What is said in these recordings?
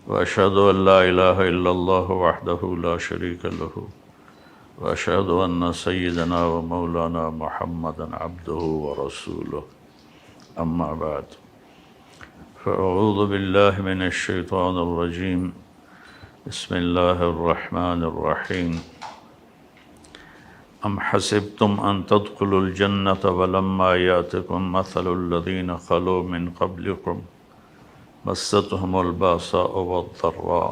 وأشهد أن لا إله إلا الله وحده لا شريك له وأشهد أن سيدنا ومولانا محمدا عبده ورسوله أما بعد فأعوذ بالله من الشيطان الرجيم بسم الله الرحمن الرحيم أم حسبتم أن تدخلوا الجنة ولما يأتكم مثل الذين خلوا من قبلكم مستهم البأساء والضراء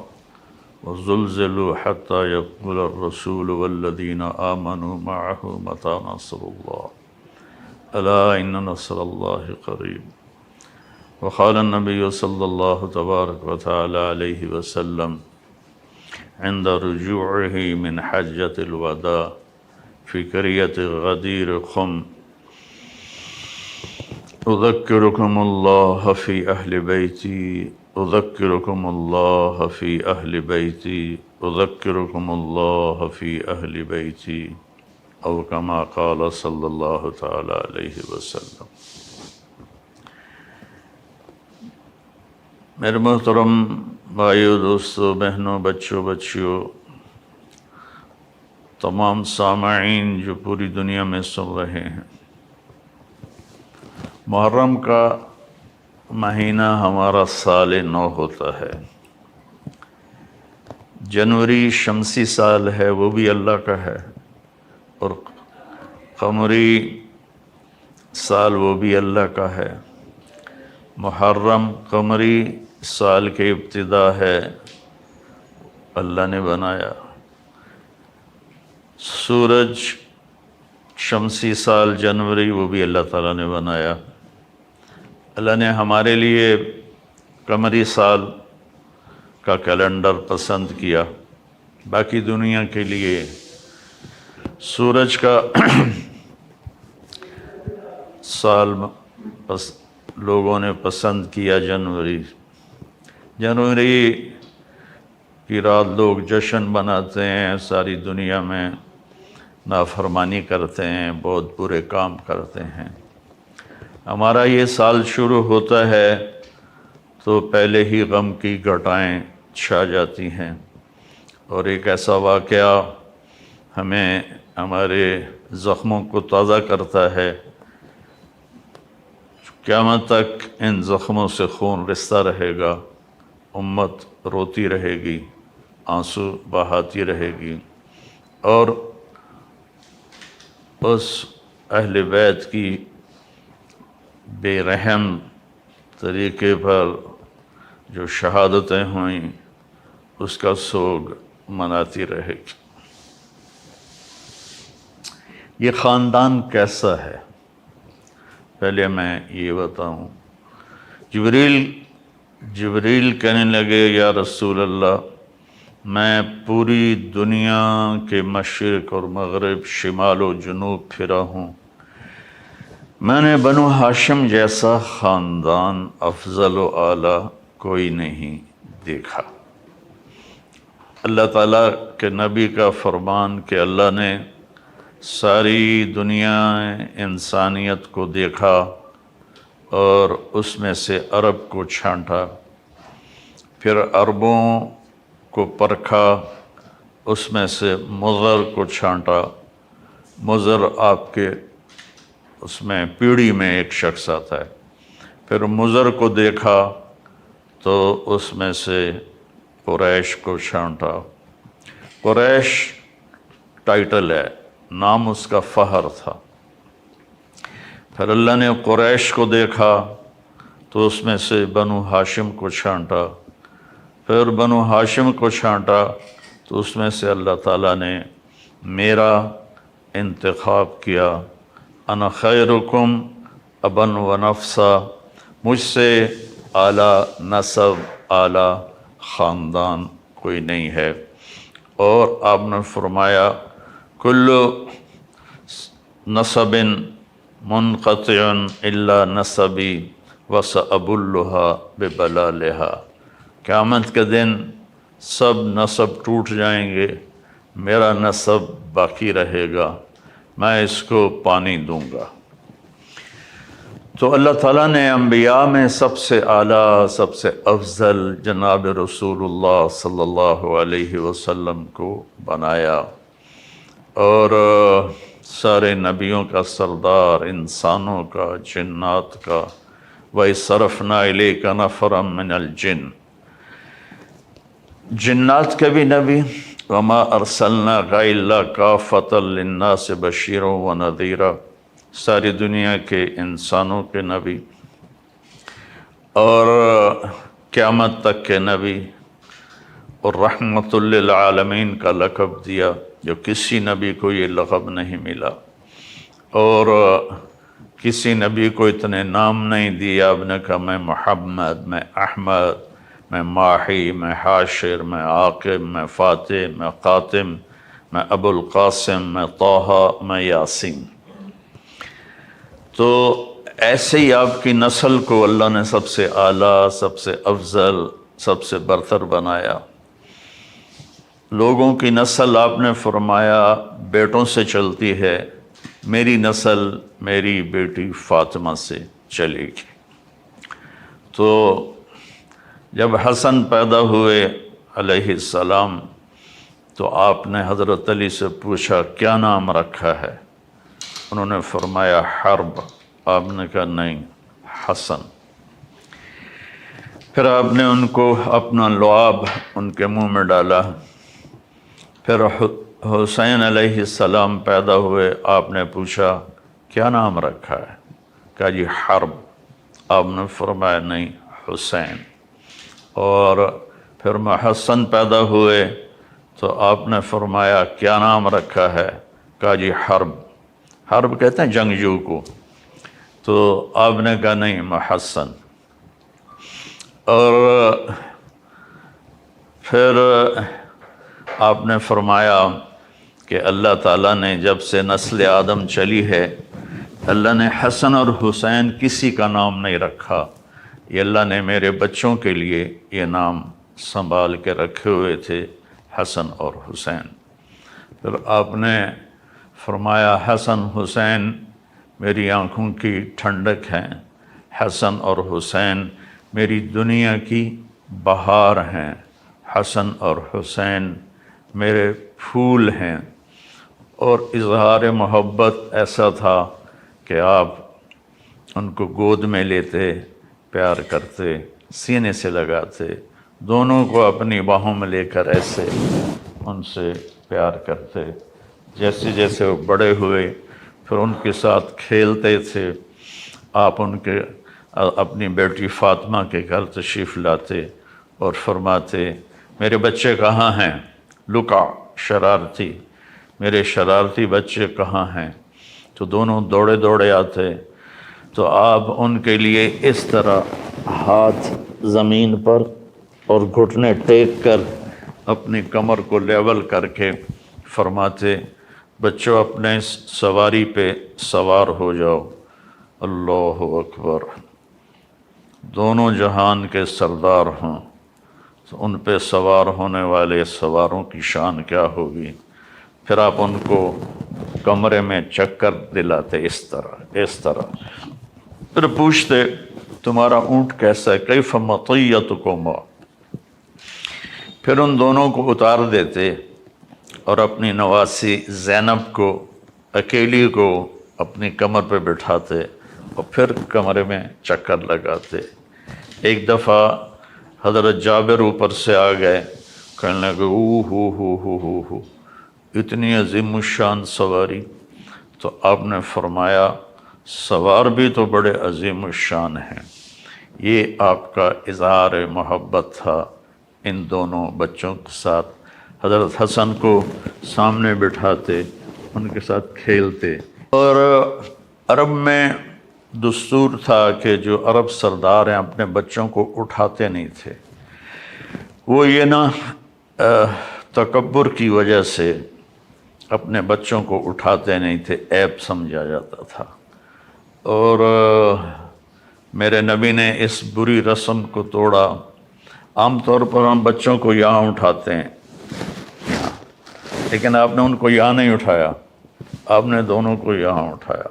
وزلزلوا حتى يقول الرسول والذين آمنوا معه متى نصر الله ألا إن نصر الله قريب وقال النبي صلى الله تبارك وتعالى عليه وسلم عند رجوعه من حجة الوداع في قرية غدير خم أذكركم الله في أهل بيتي أذكركم الله في أهل بيتي أذكركم الله في أهل بيتي أو كما قال صلى الله تعالى عليه وسلم۔ میرے محترم بھائیو، دوستو، بہنوں، بچوں، بچیوں، تمام سامعین جو پوری دنیا میں سن رہے ہیں، محرم کا مہینہ ہمارا سال نو ہوتا ہے۔ جنوری شمسی سال ہے، وہ بھی اللہ کا ہے، اور قمری سال وہ بھی اللہ کا ہے۔ محرم قمری سال کی ابتدا ہے، اللہ نے بنایا۔ سورج شمسی سال جنوری وہ بھی اللہ تعالیٰ نے بنایا۔ اللہ نے ہمارے لیے قمری سال کا کیلنڈر پسند کیا، باقی دنیا کے لیے سورج کا سال لوگوں نے پسند کیا جنوری کی رات لوگ جشن مناتے ہیں، ساری دنیا میں نافرمانی کرتے ہیں، بہت برے کام کرتے ہیں۔ ہمارا یہ سال شروع ہوتا ہے تو پہلے ہی غم کی گھٹائیں چھا جاتی ہیں، اور ایک ایسا واقعہ ہمیں ہمارے زخموں کو تازہ کرتا ہے۔ قیامت تک ان زخموں سے خون رستا رہے گا، امت روتی رہے گی، آنسو بہاتی رہے گی، اور اس اہل بیت کی بے رحم طریقے پر جو شہادتیں ہوئیں اس کا سوگ مناتی رہے گی۔ یہ خاندان کیسا ہے؟ پہلے میں یہ بتاؤں۔ جبریل کہنے لگے، یا رسول اللہ، میں پوری دنیا کے مشرق اور مغرب، شمال و جنوب پھرا ہوں، میں نے بنو ہاشم جیسا خاندان افضل و اعلیٰ کوئی نہیں دیکھا۔ اللہ تعالیٰ کے نبی کا فرمان کہ اللہ نے ساری دنیا انسانیت کو دیکھا اور اس میں سے عرب کو چھانٹا، پھر عربوں کو پرکھا، اس میں سے مضر کو چھانٹا۔ مضر آپ کے اس میں پیڑھی میں ایک شخص آتا ہے۔ پھر مضر کو دیکھا تو اس میں سے قریش کو چھانٹا۔ قریش ٹائٹل ہے، نام اس کا فہر تھا۔ پھر اللہ نے قریش کو دیکھا تو اس میں سے بنو ہاشم کو چھانٹا۔ پھر بنو ہاشم کو چھانٹا تو اس میں سے اللہ تعالیٰ نے میرا انتخاب کیا۔ انا خیرکم ابن و نفسا، مجھ سے اعلیٰ نسب، اعلیٰ خاندان کوئی نہیں ہے۔ اور آپ نے فرمایا، کل نسب منقطع الا نسبی وسأبلھا ببلالھا، قیامت کے دن سب نسب ٹوٹ جائیں گے، میرا نسب باقی رہے گا، میں اس کو پانی دوں گا۔ تو اللہ تعالیٰ نے انبیاء میں سب سے اعلیٰ، سب سے افضل جناب رسول اللہ صلی اللہ علیہ وسلم کو بنایا، اور سارے نبیوں کا سردار، انسانوں کا، جنات کا۔ وَإِصْرَفْنَا إِلَيْكَ نَفَرًا مِّنَ الْجِنِّ، جنات کے بھی نبی۔ وَمَا أَرْسَلْنَاكَ إِلَّا كَافَّةً لِلنَّاسِ بَشِيرًا وَنَذِيرًا، ساری دنیا کے انسانوں کے نبی اور قیامت تک کے نبی، اور رحمت للعالمین کا لقب دیا، جو کسی نبی کو یہ لقب نہیں ملا، اور کسی نبی کو اتنے نام نہیں دیا۔ آپ نے کہا میں محمد، میں احمد، میں ماحی، میں حاشر، میں عاقب، میں فاتح، میں قاتم، میں ابو القاسم، میں طٰہٰ، میں یاسین۔ تو ایسے ہی آپ کی نسل کو اللہ نے سب سے اعلیٰ، سب سے افضل، سب سے برتر بنایا۔ لوگوں کی نسل آپ نے فرمایا بیٹوں سے چلتی ہے، میری نسل میری بیٹی فاطمہ سے چلے گی۔ تو جب حسن پیدا ہوئے علیہ السلام تو آپ نے حضرت علی سے پوچھا کیا نام رکھا ہے؟ انہوں نے فرمایا حرب۔ آپ نے کہا نہیں، حسن۔ پھر آپ نے ان کو اپنا لعاب ان کے منہ میں ڈالا۔ پھر حسین علیہ السلام پیدا ہوئے، آپ نے پوچھا کیا نام رکھا ہے؟ کہا جی حرب۔ آپ نے فرمایا نہیں، حسین۔ اور پھر محسن پیدا ہوئے تو آپ نے فرمایا کیا نام رکھا ہے؟ کہا جی حرب۔ حرب کہتے ہیں جنگجو کو، تو آپ نے کہا نہیں، محسن۔ اور پھر آپ نے فرمایا کہ اللہ تعالیٰ نے جب سے نسل آدم چلی ہے، اللہ نے حسن اور حسین کسی کا نام نہیں رکھا، یہ اللہ نے میرے بچوں کے لیے یہ نام سنبھال کے رکھے ہوئے تھے، حسن اور حسین۔ پھر آپ نے فرمایا حسن حسین میری آنکھوں کی ٹھنڈک ہیں، حسن اور حسین میری دنیا کی بہار ہیں، حسن اور حسین میرے پھول ہیں۔ اور اظہار محبت ایسا تھا کہ آپ ان کو گود میں لیتے، پیار کرتے، سینے سے لگاتے، دونوں کو اپنی باہوں میں لے کر ایسے ان سے پیار کرتے۔ جیسے جیسے وہ بڑے ہوئے پھر ان کے ساتھ کھیلتے تھے۔ آپ ان کے اپنی بیٹی فاطمہ کے گھر تشریف لاتے اور فرماتے میرے بچے کہاں ہیں؟ لکا، شرارتی، میرے شرارتی بچے کہاں ہیں؟ تو دونوں دوڑے دوڑے آتے، تو آپ ان کے لیے اس طرح ہاتھ زمین پر اور گھٹنے ٹیک کر اپنی کمر کو لیول کر کے فرماتے بچوں اپنے سواری پہ سوار ہو جاؤ۔ اللہ اکبر، دونوں جہان کے سردار ہوں تو ان پہ سوار ہونے والے سواروں کی شان کیا ہوگی۔ پھر آپ ان کو کمرے میں چکر دلاتے اس طرح، پھر پوچھتے تمہارا اونٹ کیسا ہے؟ کیف مطیتکما؟ پھر ان دونوں کو اتار دیتے اور اپنی نواسی زینب کو اکیلی کو اپنی کمر پہ بٹھاتے اور پھر کمرے میں چکر لگاتے۔ ایک دفعہ حضرت جابر اوپر سے آ گئے، کہنے لگے ہو اتنی عظیم الشان سواری۔ تو آپ نے فرمایا سوار بھی تو بڑے عظیم الشان ہیں۔ یہ آپ کا اظہار محبت تھا ان دونوں بچوں کے ساتھ۔ حضرت حسن کو سامنے بٹھاتے، ان کے ساتھ کھیلتے۔ اور عرب میں دستور تھا کہ جو عرب سردار ہیں اپنے بچوں کو اٹھاتے نہیں تھے، وہ یہ نہ تکبر کی وجہ سے اپنے بچوں کو اٹھاتے نہیں تھے، عیب سمجھا جاتا تھا۔ اور میرے نبی نے اس بری رسم کو توڑا۔ عام طور پر ہم بچوں کو یہاں اٹھاتے ہیں، لیکن آپ نے ان کو یہاں نہیں اٹھایا، آپ نے دونوں کو یہاں اٹھایا،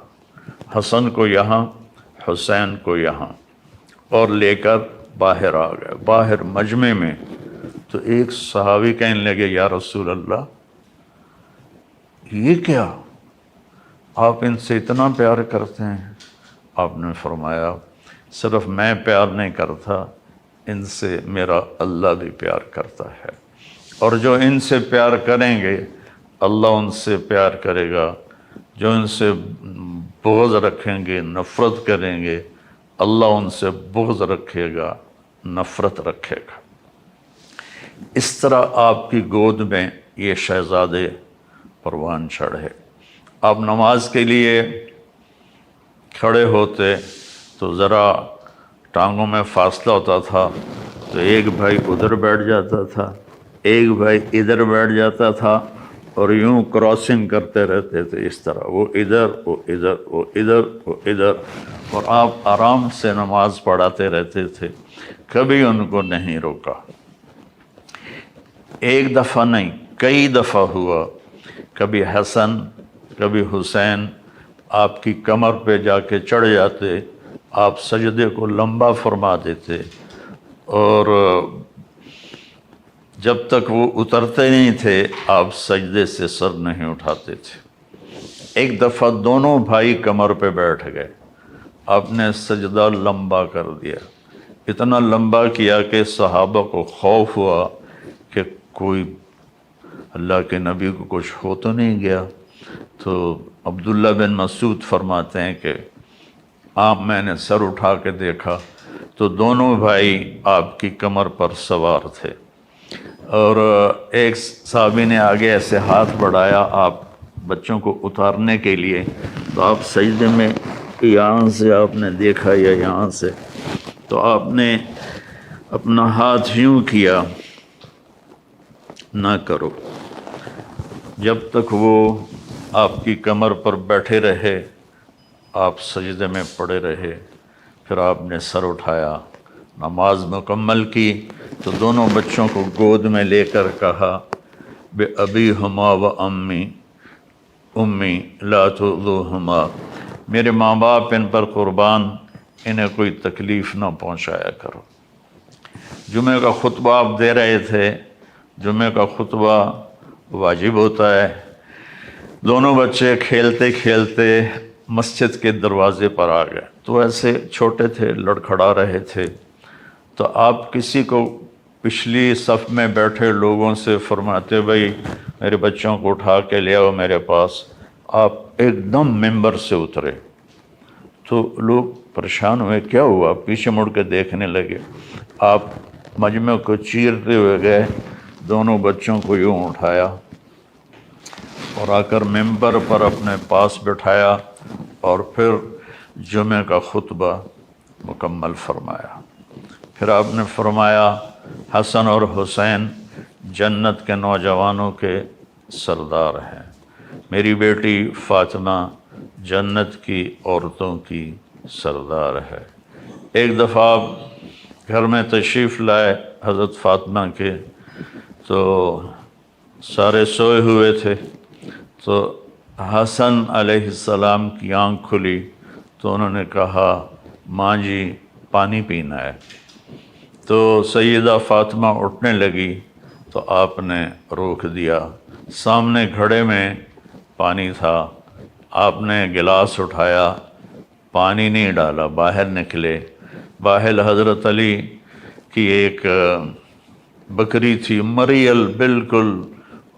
حسن کو یہاں، حسین کو یہاں اور لے کر باہر آ گئے۔ باہر مجمع میں تو ایک صحابی کہنے لگے یا رسول اللہ یہ کیا، آپ ان سے اتنا پیار کرتے ہیں؟ آپ نے فرمایا صرف میں پیار نہیں کرتا، ان سے میرا اللہ بھی پیار کرتا ہے، اور جو ان سے پیار کریں گے اللہ ان سے پیار کرے گا، جو ان سے بغض رکھیں گے، نفرت کریں گے، اللہ ان سے بغض رکھے گا، نفرت رکھے گا۔ اس طرح آپ کی گود میں یہ شہزادے پروان چڑھے۔ آپ نماز کے لیے کھڑے ہوتے تو ذرا ٹانگوں میں فاصلہ ہوتا تھا، تو ایک بھائی ادھر بیٹھ جاتا تھا، ایک بھائی ادھر بیٹھ جاتا تھا، اور یوں کراسنگ کرتے رہتے تھے، اس طرح وہ ادھر وہ ادھر وہ ادھر وہ ادھر، اور آپ آرام سے نماز پڑھاتے رہتے تھے، کبھی ان کو نہیں روکا۔ ایک دفعہ نہیں، کئی دفعہ ہوا، کبھی حسن کبھی حسین آپ کی کمر پہ جا کے چڑھ جاتے، آپ سجدے کو لمبا فرما دیتے، اور جب تک وہ اترتے نہیں تھے آپ سجدے سے سر نہیں اٹھاتے تھے۔ ایک دفعہ دونوں بھائی کمر پہ بیٹھ گئے، آپ نے سجدہ لمبا کر دیا، اتنا لمبا کیا کہ صحابہ کو خوف ہوا کہ کوئی اللہ کے نبی کو کچھ ہو تو نہیں گیا۔ تو عبداللہ بن مسعود فرماتے ہیں کہ میں نے سر اٹھا کے دیکھا تو دونوں بھائی آپ کی کمر پر سوار تھے، اور ایک صحابی نے آگے ایسے ہاتھ بڑھایا آپ بچوں کو اتارنے کے لیے، تو آپ سجدے میں یہاں سے آپ نے دیکھا یا یہاں سے، تو آپ نے اپنا ہاتھ یوں کیا، نہ کرو، جب تک وہ آپ کی کمر پر بیٹھے رہے آپ سجدے میں پڑے رہے۔ پھر آپ نے سر اٹھایا، نماز مکمل کی، تو دونوں بچوں کو گود میں لے کر کہا بِأَبِيهُمَا وَأُمِّي امی لا تؤذوهما، میرے ماں باپ ان پر قربان، انہیں کوئی تکلیف نہ پہنچایا کرو۔ جمعہ کا خطبہ آپ دے رہے تھے، جمعہ کا خطبہ واجب ہوتا ہے۔ دونوں بچے کھیلتے کھیلتے مسجد کے دروازے پر آ گئے، تو ایسے چھوٹے تھے، لڑکھڑا رہے تھے، تو آپ کسی کو پچھلی صف میں بیٹھے لوگوں سے فرماتے بھائی میرے بچوں کو اٹھا کے لے آؤ میرے پاس۔ آپ ایک دم ممبر سے اترے تو لوگ پریشان ہوئے، کیا ہوا؟ پیچھے مڑ کے دیکھنے لگے، آپ مجمع کو چیرتے ہوئے گئے، دونوں بچوں کو یوں اٹھایا اور آ کر ممبر پر اپنے پاس بٹھایا، اور پھر جمعہ کا خطبہ مکمل فرمایا۔ پھر آپ نے فرمایا حسن اور حسین جنت کے نوجوانوں کے سردار ہیں، میری بیٹی فاطمہ جنت کی عورتوں کی سردار ہے۔ ایک دفعہ آپ گھر میں تشریف لائے حضرت فاطمہ کے، تو سارے سوئے ہوئے تھے، تو حسن علیہ السلام کی آنکھ کھلی تو انہوں نے کہا ماں جی پانی پینا ہے، تو سیدہ فاطمہ اٹھنے لگی تو آپ نے روک دیا۔ سامنے گھڑے میں پانی تھا، آپ نے گلاس اٹھایا، پانی نہیں ڈالا، باہر نکلے۔ باہر حضرت علی کی ایک بکری تھی، مریل بالکل،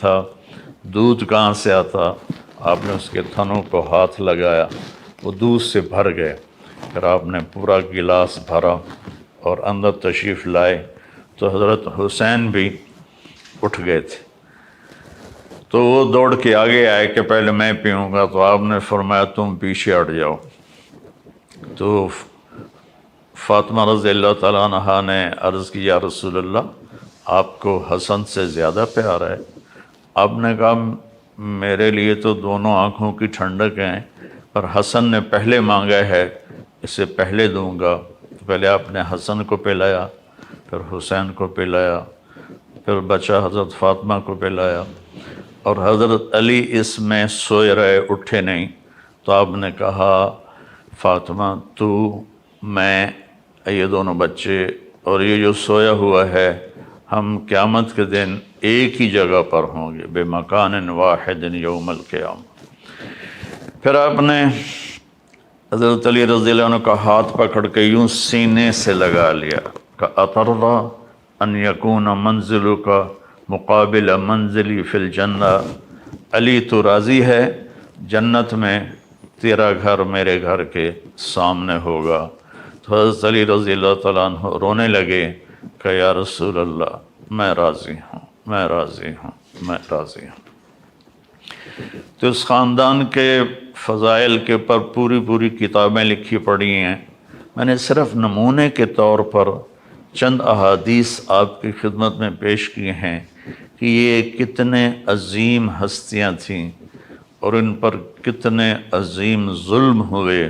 تھا، دودھ کہاں سے آتا؟ آپ نے اس کے تھنوں کو ہاتھ لگایا، وہ دودھ سے بھر گئے۔ پھر آپ نے پورا گلاس بھرا اور اندر تشریف لائے، تو حضرت حسین بھی اٹھ گئے تھے، تو وہ دوڑ کے آگے آئے کہ پہلے میں پیوں گا، تو آپ نے فرمایا تم پیچھے ہٹ جاؤ۔ تو فاطمہ رضی اللہ تعالیٰ عنہا نے عرض کی یا رسول اللہ آپ کو حسن سے زیادہ پیار ہے؟ آپ نے کہا میرے لیے تو دونوں آنکھوں کی ٹھنڈک ہیں، پر حسن نے پہلے مانگا ہے، اسے پہلے دوں گا۔ پہلے آپ نے حسن کو پلایا، پھر حسین کو پلایا، پھر بچہ حضرت فاطمہ کو پلایا، اور حضرت علی اس میں سوئے رہے، اٹھے نہیں۔ تو آپ نے کہا فاطمہ تو میں یہ دونوں بچے اور یہ جو سویا ہوا ہے ہم قیامت کے دن ایک ہی جگہ پر ہوں گے، بے مکان واحد یوم القیامہ۔ پھر آپ نے حضرت علی رضی اللہ عنہ کا ہاتھ پکڑ کے یوں سینے سے لگا لیا کہ اترضی ان یکون منزلک مقابل منزلی فی الجنہ، علی تو راضی ہے جنت میں تیرا گھر میرے گھر کے سامنے ہوگا؟ تو حضرت علی رضی اللہ تعالیٰ عنہ رونے لگے کہ یا رسول اللہ میں راضی ہوں، میں راضی ہوں، میں راضی ہوں۔ تو اس خاندان کے فضائل کے پر پوری کتابیں لکھی پڑی ہیں، میں نے صرف نمونے کے طور پر چند احادیث آپ کی خدمت میں پیش کی ہیں کہ یہ کتنے عظیم ہستیاں تھیں اور ان پر کتنے عظیم ظلم ہوئے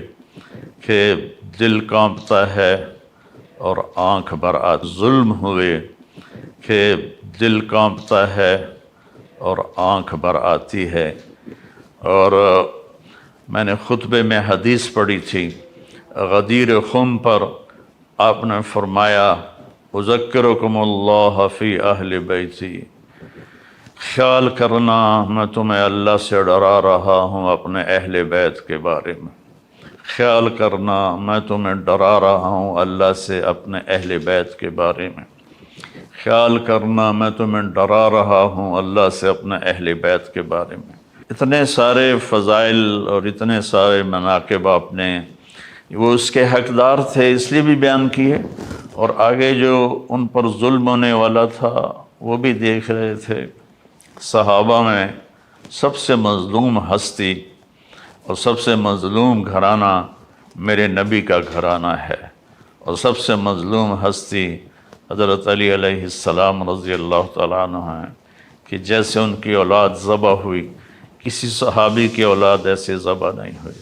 کہ دل کانپتا ہے اور آنکھ بر آتی، ظلم ہوئے کہ دل کانپتا ہے اور آنکھ بر آتی ہے۔ اور میں نے خطبے میں حدیث پڑھی تھی، غدیر خم پر آپ نے فرمایا اذکرکم اللہ فی اہل بیتی، خیال کرنا میں تمہیں اللہ سے ڈرا رہا ہوں اپنے اہل بیت کے بارے میں، خیال کرنا میں تمہیں ڈرا رہا ہوں اللہ سے اپنے اہل بیت کے بارے میں، خیال کرنا میں تمہیں ڈرا رہا ہوں اللہ سے اپنے اہل بیت کے بارے میں۔ اتنے سارے فضائل اور اتنے سارے مناقب آپ نے، وہ اس کے حقدار تھے اس لیے بھی بیان کیے، اور آگے جو ان پر ظلم ہونے والا تھا وہ بھی دیکھ رہے تھے۔ صحابہ میں سب سے مظلوم ہستی اور سب سے مظلوم گھرانہ میرے نبی کا گھرانہ ہے، اور سب سے مظلوم ہستی حضرت علی علیہ السلام رضی اللہ تعالیٰ عنہ ہیں کہ جیسے ان کی اولاد ذبح ہوئی، کسی صحابی کی اولاد ایسے ذبح نہیں ہوئی،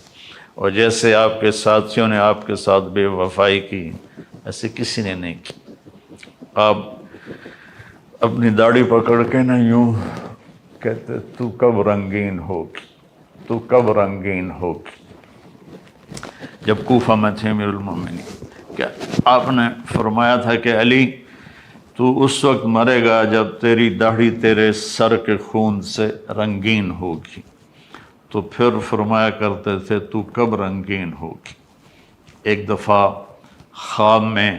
اور جیسے آپ کے ساتھیوں نے آپ کے ساتھ بے وفائی کی ایسے کسی نے نہیں کی۔ آپ اپنی داڑھی پکڑ کے نہ یوں کہتے تو کب رنگین ہوگی، تو کب رنگین ہوگی، جب کوفہ میں تھے امیر المومنین، کہ آپ نے فرمایا تھا کہ علی تو اس وقت مرے گا جب تیری داڑھی تیرے سر کے خون سے رنگین ہوگی، تو پھر فرمایا کرتے تھے تو کب رنگین ہوگی۔ ایک دفعہ خواب میں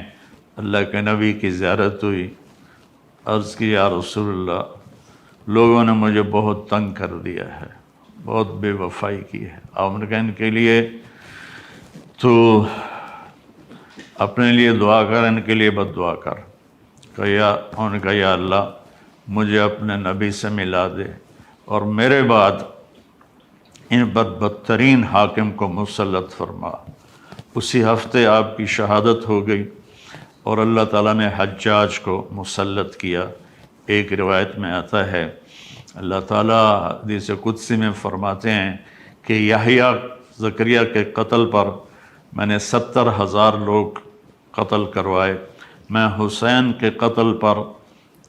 اللہ کے نبی کی زیارت ہوئی، عرض کی یا رسول اللہ لوگوں نے مجھے بہت تنگ کر دیا ہے، بہت بے وفائی کی ہے، آپ نے کہا ان کے لیے تو اپنے لیے دعا کر، ان کے لیے بد دعا کر۔ انہوں نے کہا یا اللہ مجھے اپنے نبی سے ملا دے اور میرے بعد ان بدترین حاکم کو مسلط فرما۔ اسی ہفتے آپ کی شہادت ہو گئی اور اللہ تعالیٰ نے حجاج کو مسلط کیا۔ ایک روایت میں آتا ہے اللہ تعالیٰ حدیث قدسی میں فرماتے ہیں کہ یحییٰ زکریا کے قتل پر میں نے 70,000 لوگ قتل کروائے، میں حسین کے قتل پر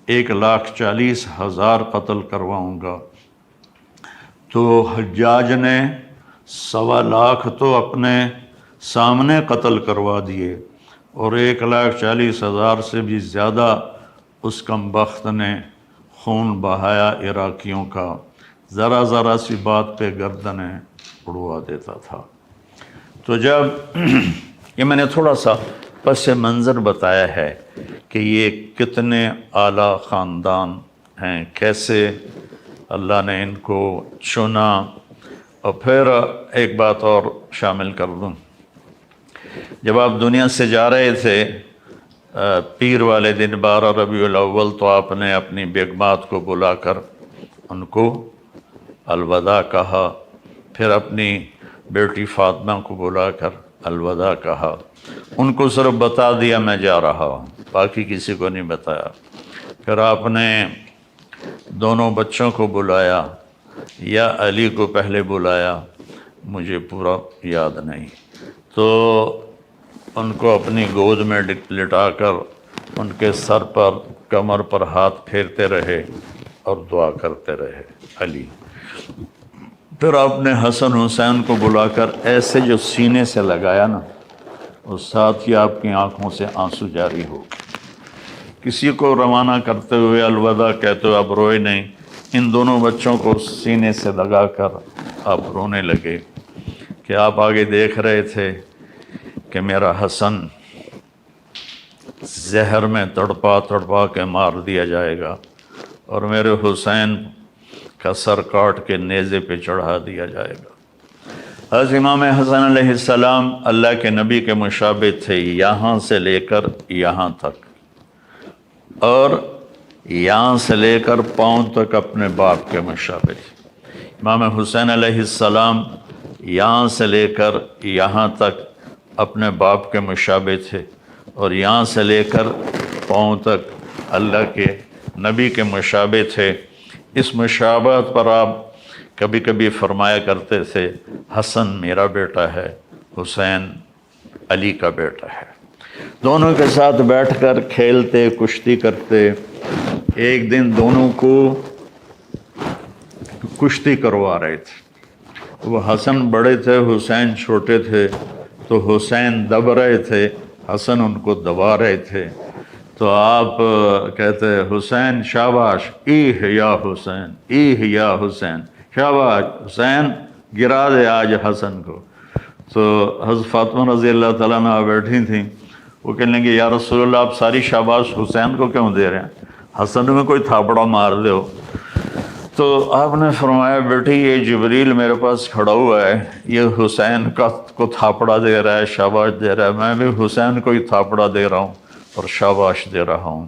1,40,000 قتل کرواؤں گا۔ تو حجاج نے 1.25 تو اپنے سامنے قتل کروا دیے اور 1,40,000 سے بھی زیادہ اس کم بخت نے خون بہایا عراقیوں کا، ذرا سی بات پہ گردنیں اڑوا دیتا تھا۔ تو جب یہ میں نے تھوڑا سا پس منظر بتایا ہے کہ یہ کتنے اعلیٰ خاندان ہیں، کیسے اللہ نے ان کو چنا۔ اور پھر ایک بات اور شامل کر دوں، جب آپ دنیا سے جا رہے تھے پیر والے دن 12 ربیع الاول، تو آپ نے اپنی بیگمات کو بلا کر ان کو الوداع کہا، پھر اپنی بیٹی فاطمہ کو بلا کر الوداع کہا، ان کو صرف بتا دیا میں جا رہا ہوں، باقی کسی کو نہیں بتایا۔ پھر آپ نے دونوں بچوں کو بلایا، یا علی کو پہلے بلایا مجھے پورا یاد نہیں، تو ان کو اپنی گود میں لٹا کر ان کے سر پر کمر پر ہاتھ پھیرتے رہے اور دعا کرتے رہے علی۔ پھر آپ نے حسن حسین کو بلا کر ایسے جو سینے سے لگایا نا، اور ساتھ ہی آپ کی آنکھوں سے آنسو جاری ہو. کسی کو روانہ کرتے ہوئے الوداع کہتے ہوئے آپ روئے نہیں، ان دونوں بچوں کو سینے سے لگا کر آپ رونے لگے کہ آپ آگے دیکھ رہے تھے کہ میرا حسن زہر میں تڑپا تڑپا کے مار دیا جائے گا اور میرے حسین کا سر کاٹ کے نیزے پہ چڑھا دیا جائے گا. حضرت امام حسن علیہ السلام اللہ کے نبی کے مشابہ تھے یہاں سے لے کر یہاں تک، اور یہاں سے لے کر پاؤں تک اپنے باپ کے مشابہ تھے. امام حسین علیہ السلام یہاں سے لے کر یہاں تک اپنے باپ کے مشابہ تھے، اور یہاں سے لے کر پاؤں تک اللہ کے نبی کے مشابہ تھے. اس مشابہت پر آپ کبھی کبھی فرمایا کرتے تھے حسن میرا بیٹا ہے، حسین علی کا بیٹا ہے. دونوں کے ساتھ بیٹھ کر کھیلتے کشتی کرتے. ایک دن دونوں کو کشتی کروا رہے تھے. وہ حسن بڑے تھے، حسین چھوٹے تھے، تو حسین دب رہے تھے، حسن ان کو دبا رہے تھے. تو آپ کہتے حسین شاباش، ایہ یا حسین، ایہ یا حسین، شاباش حسین، گرا دے آج حسن کو. تو حضرت فاطمہ رضی اللہ تعالیٰ عنہ بیٹھی تھیں. وہ کہنے لگے یا رسول اللہ آپ ساری شاباش حسین کو کیوں دے رہے ہیں، حسن میں کوئی تھاپڑا مار دو. تو آپ نے فرمایا بیٹی یہ جبریل میرے پاس کھڑا ہوا ہے، یہ حسین کو تھاپڑا دے رہا ہے، شاباش دے رہا ہے، میں بھی حسین کو ہی تھاپڑا دے رہا ہوں اور شاباش دے رہا ہوں.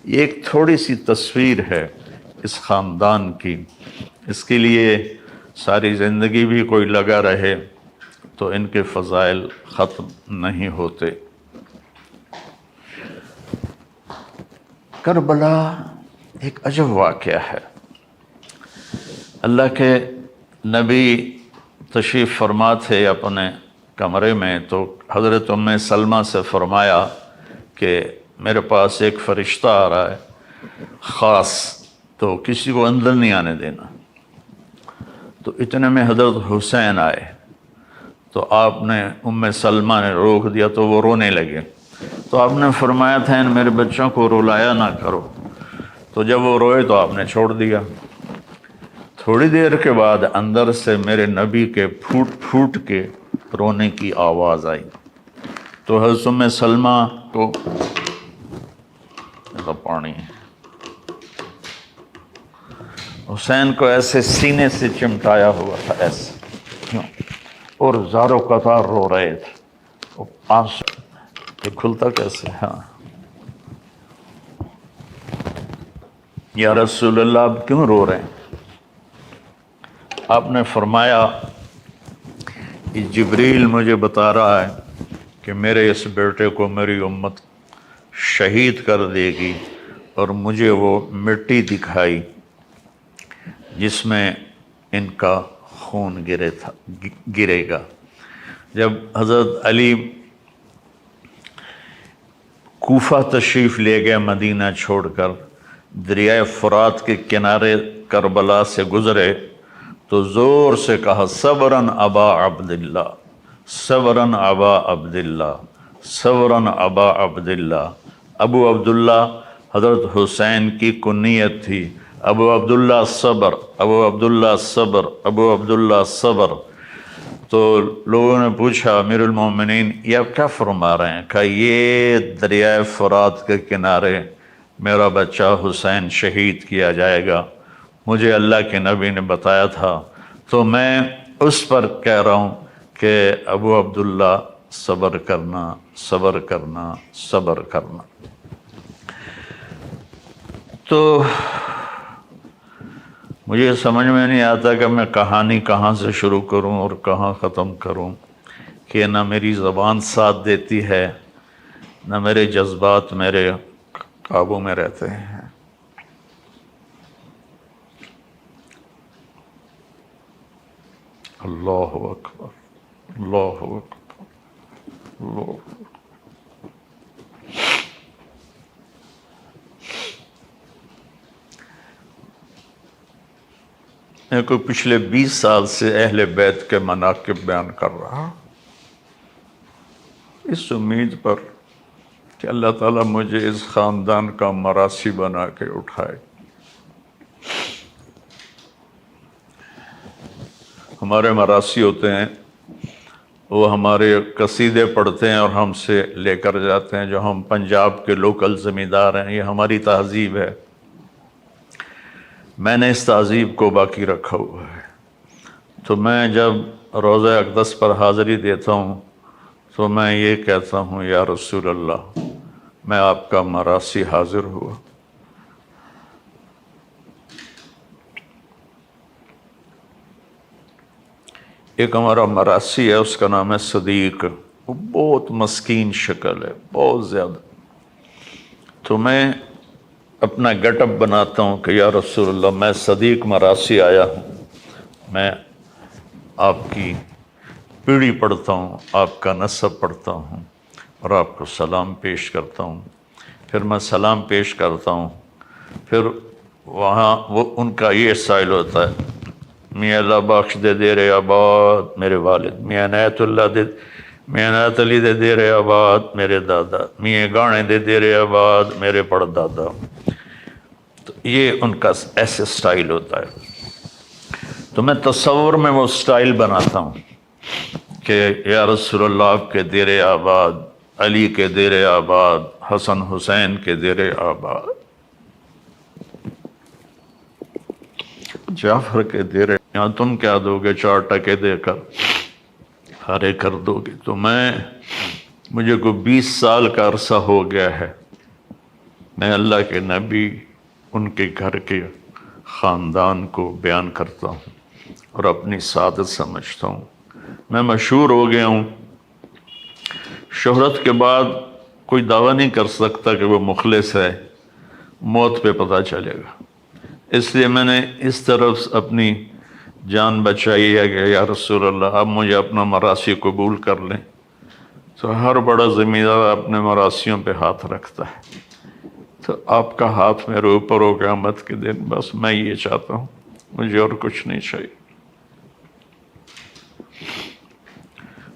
یہ ایک تھوڑی سی تصویر ہے اس خاندان کی. اس کے لیے ساری زندگی بھی کوئی لگا رہے تو ان کے فضائل ختم نہیں ہوتے. کربلا ایک عجب واقعہ ہے. اللہ کے نبی تشریف فرما تھے اپنے کمرے میں، تو حضرت ام سلمہ سے فرمایا کہ میرے پاس ایک فرشتہ آ رہا ہے خاص، تو کسی کو اندر نہیں آنے دینا. تو اتنے میں حضرت حسین آئے تو آپ نے ام سلمہ نے روک دیا تو وہ رونے لگے. تو آپ نے فرمایا تھا ان میرے بچوں کو رلایا نہ کرو. تو جب وہ روئے تو آپ نے چھوڑ دیا. تھوڑی دیر کے بعد اندر سے میرے نبی کے پھوٹ پھوٹ کے رونے کی آواز آئی. تو حضرت ام سلمہ کو پانی حسین کو ایسے سینے سے چمٹایا ہوا تھا ایسے، اور زاروں قطار رو رہے تھے. وہ آنسو یہ کھلتا کیسے؟ ہاں یا رسول اللہ آپ کیوں رو رہے ہیں؟ آپ نے فرمایا کہ جبریل مجھے بتا رہا ہے کہ میرے اس بیٹے کو میری امت شہید کر دے گی، اور مجھے وہ مٹی دکھائی جس میں ان کا خون گرے گا. جب حضرت علی کوفہ تشریف لے گئے مدینہ چھوڑ کر، دریائے فرات کے کنارے کربلا سے گزرے تو زور سے کہا صبراً ابا عبداللہ، صبراً ابا عبداللہ، صبراً ابا عبداللہ. ابو عبداللہ حضرت حسین کی کنیت تھی. ابو عبداللہ صبر، ابو عبداللہ صبر، ابو عبداللہ صبر. تو لوگوں نے پوچھا امیر المومنین یہ آپ کیا فرما رہے ہیں؟ کہا یہ دریائے فرات کے کنارے میرا بچہ حسین شہید کیا جائے گا، مجھے اللہ کے نبی نے بتایا تھا، تو میں اس پر کہہ رہا ہوں کہ ابو عبداللہ صبر کرنا، صبر کرنا، صبر کرنا. تو مجھے سمجھ میں نہیں آتا کہ میں کہانی کہاں سے شروع کروں اور کہاں ختم کروں، کہ نہ میری زبان ساتھ دیتی ہے نہ میرے جذبات میرے قابو میں رہتے ہیں. اللہ اکبر، اللہ اکبر، اللہ اکبر. میں کوئی پچھلے 20 سال سے اہل بیت کے مناقب بیان کر رہا ہوں، اس امید پر کہ اللہ تعالیٰ مجھے اس خاندان کا مراثی بنا کے اٹھائے۔ ہمارے مراثی ہوتے ہیں، وہ ہمارے قصیدے پڑھتے ہیں اور ہم سے لے کر جاتے ہیں، جو ہم پنجاب کے لوکل زمیندار ہیں، یہ ہماری تہذیب ہے۔ میں نے اس تہذیب کو باقی رکھا ہوا ہے، تو میں جب روضہ اقدس پر حاضری دیتا ہوں تو میں یہ کہتا ہوں، یا رسول اللہ، میں آپ کا مراثی حاضر ہوا۔ ایک ہمارا مراثی ہے، اس کا نام ہے صدیق، وہ بہت مسکین شکل ہے، بہت زیادہ۔ تو میں اپنا گیٹ اپ بناتا ہوں کہ یا رسول اللہ، میں صدیق مراثی آیا ہوں، میں آپ کی پیڑھی پڑھتا ہوں، آپ کا نسب پڑھتا ہوں اور آپ کو سلام پیش کرتا ہوں۔ پھر میں سلام پیش کرتا ہوں، پھر وہاں وہ ان کا یہ سائل ہوتا ہے، میاں اللہ بخش دے دیر آباد میرے والد، میاں عنایت علی دے دیر آباد میرے دادا، میاں گانے دے دیر آباد میرے پڑدادا۔ تو یہ ان کا ایسے سٹائل ہوتا ہے۔ تو میں تصور میں وہ سٹائل بناتا ہوں کہ یا رسول اللہ، آپ کے دیر آباد، علی کے دیر آباد، حسن حسین کے دیر آباد، جعفر کے دیر، یہاں تم کیا دو گے؟ 4 ٹکے دے کر ہرے کر دو گے۔ تو مجھے کوئی 20 سال کا عرصہ ہو گیا ہے، میں اللہ کے نبی، ان کے گھر کے خاندان کو بیان کرتا ہوں اور اپنی سعادت سمجھتا ہوں۔ میں مشہور ہو گیا ہوں، شہرت کے بعد کوئی دعویٰ نہیں کر سکتا کہ وہ مخلص ہے، موت پہ پتہ چلے گا۔ اس لیے میں نے اس طرف اپنی جان بچائی ہے کہ یا رسول اللہ، اب مجھے اپنا مراثی قبول کر لیں۔ تو ہر بڑا زمیندار اپنے مراسیوں پہ ہاتھ رکھتا ہے، تو آپ کا ہاتھ میرے اوپر ہو قیامت کے دن، بس میں یہ چاہتا ہوں، مجھے اور کچھ نہیں چاہیے۔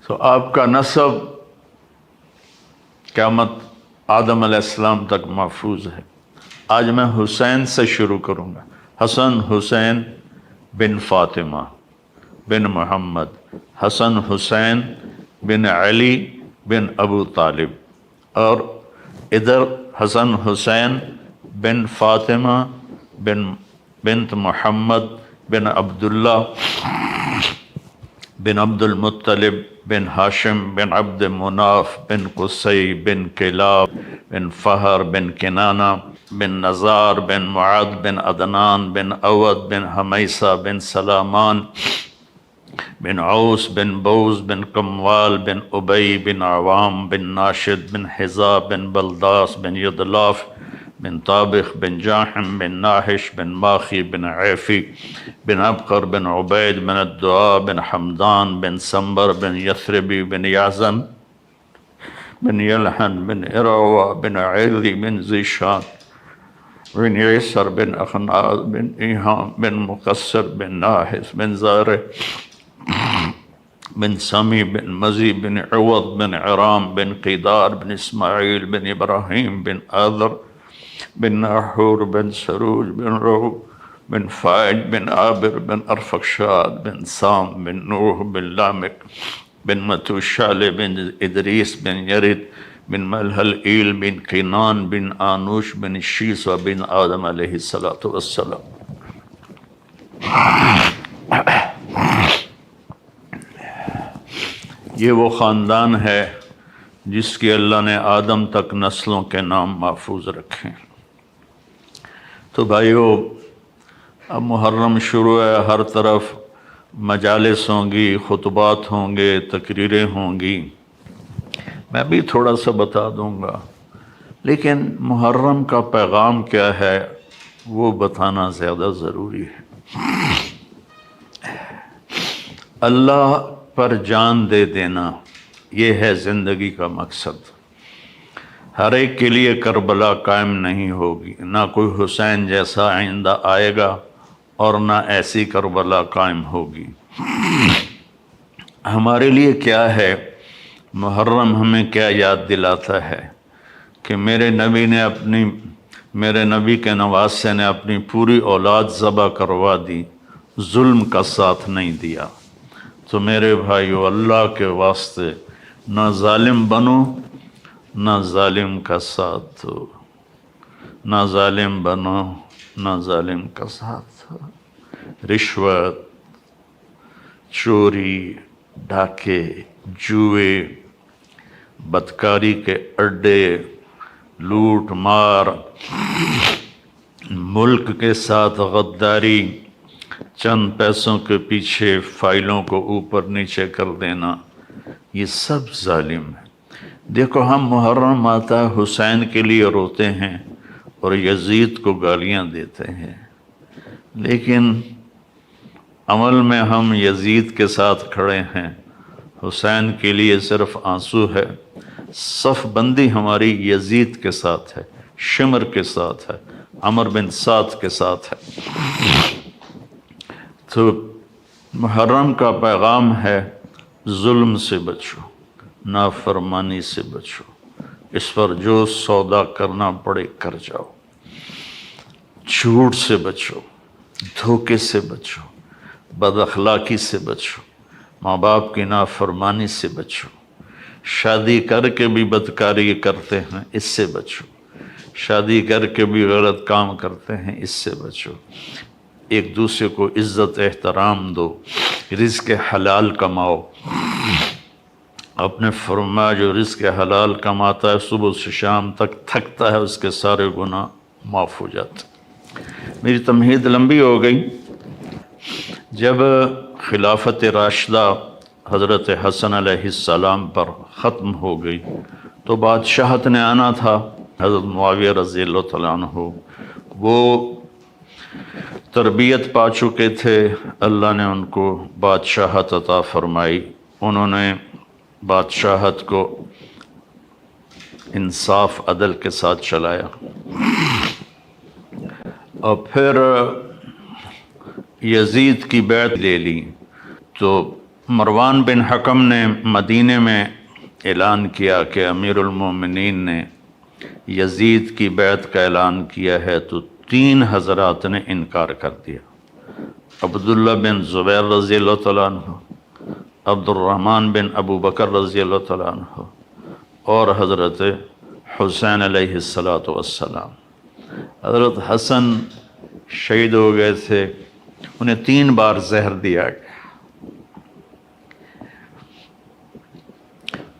تو آپ کا نسب قیامت آدم علیہ السلام تک محفوظ ہے۔ آج میں حسین سے شروع کروں گا، حسن حسین بن فاطمہ بن محمد، حسن حسین بن علی بن ابو طالب، اور ادھر حسن حسین بن فاطمہ بنت محمد بن عبداللہ بن عبد المطلب بن ہاشم بن عبد مناف بن قصی بن کلاب بن فہر بن کنانہ بن نزار بن معد بن عدنان بن اود بن حمیسہ بن سلامان بن عوس بن بوز بن کموال بن ابی بن عوام بن ناشد بن حذا بن بلداس بن یدلاف بن طابخ بن جاحم بن ناحش بن ماخی بن عیفی بن عبقر بن عبید بن الدعاء بن حمدان بن سنبر بن یثربی بن یعزن بن یلحن بن اروہ بن عیلی بن ذیشان بن عیسر بن اخناز بن ایہام بن مقصر بن ناحس بن زارع بن سمی بن مزی بن عوض بن عرام بن قیدار بن اسماعیل بن ابراہیم بن آذر بن ناحور بن سروج بن رو بن فائج بن عابر بن ارفخشاد بن سام بن نوح بن لامک بن متوشال بن ادریس بن یرد بن ملحلئیل بن قینان بن آنوش بن شیس و بن آدم علیہ السلام۔ یہ وہ خاندان ہے جس کی اللہ نے آدم تک نسلوں کے نام محفوظ رکھے۔ تو بھائیو، اب محرم شروع ہے، ہر طرف مجالس ہوں گی، خطبات ہوں گے، تقریریں ہوں گی، میں بھی تھوڑا سا بتا دوں گا، لیکن محرم کا پیغام کیا ہے وہ بتانا زیادہ ضروری ہے۔ اللہ پر جان دے دینا، یہ ہے زندگی کا مقصد۔ ہر ایک کے لیے کربلا قائم نہیں ہوگی، نہ کوئی حسین جیسا آئندہ آئے گا اور نہ ایسی کربلا قائم ہوگی۔ ہمارے لیے کیا ہے محرم، ہمیں کیا یاد دلاتا ہے کہ میرے نبی کے نواسے نے اپنی پوری اولاد ذبح کروا دی، ظلم کا ساتھ نہیں دیا۔ تو میرے بھائیو، اللہ کے واسطے نہ ظالم بنو، نہ ظالم کا ساتھ دو، نہ ظالم بنو، نہ ظالم کا ساتھ دو۔ رشوت، چوری، ڈاکے، جوئے، بدکاری کے اڈے، لوٹ مار، ملک کے ساتھ غداری، چند پیسوں کے پیچھے فائلوں کو اوپر نیچے کر دینا، یہ سب ظالم ہے۔ دیکھو، ہم محرم آتا ہے حسین کے لیے روتے ہیں اور یزید کو گالیاں دیتے ہیں، لیکن عمل میں ہم یزید کے ساتھ کھڑے ہیں، حسین کے لیے صرف آنسو ہے۔ صف بندی ہماری یزید کے ساتھ ہے، شمر کے ساتھ ہے، عمر بن سعد کے ساتھ ہے۔ تو محرم کا پیغام ہے ظلم سے بچو، نافرمانی سے بچو، اس پر جو سودا کرنا پڑے کر جاؤ، جھوٹ سے بچو، دھوکے سے بچو، بد اخلاقی سے بچو، ماں باپ کی نافرمانی سے بچو، شادی کر کے بھی بدکاری کرتے ہیں اس سے بچو، شادی کر کے بھی غلط کام کرتے ہیں اس سے بچو، ایک دوسرے کو عزت احترام دو، رزق حلال کماؤ۔ آپ نے فرمایا جو رزق حلال کماتا ہے صبح سے شام تک تھکتا ہے، اس کے سارے گناہ معاف ہو جاتے ہیں۔ میری تمہید لمبی ہو گئی۔ جب خلافت راشدہ حضرت حسن علیہ السلام پر ختم ہو گئی تو بادشاہت نے آنا تھا۔ حضرت معاویہ رضی اللہ تعالیٰ عنہ وہ تربیت پا چکے تھے، اللہ نے ان کو بادشاہت عطا فرمائی، انہوں نے بادشاہت کو انصاف عدل کے ساتھ چلایا، اور پھر یزید کی بیعت لے لی۔ تو مروان بن حکم نے مدینے میں اعلان کیا کہ امیر المومنین نے یزید کی بیعت کا اعلان کیا ہے، تو 3 حضرات نے انکار کر دیا، عبداللہ بن زبیر رضی اللہ تعالیٰ عنہ، عبد الرحمن بن ابو بکر رضی اللہ تعالیٰ عنہ، اور حضرت حسین علیہ السلام۔ حضرت حسن شہید ہو گئے تھے، انہیں 3 بار زہر دیا گیا،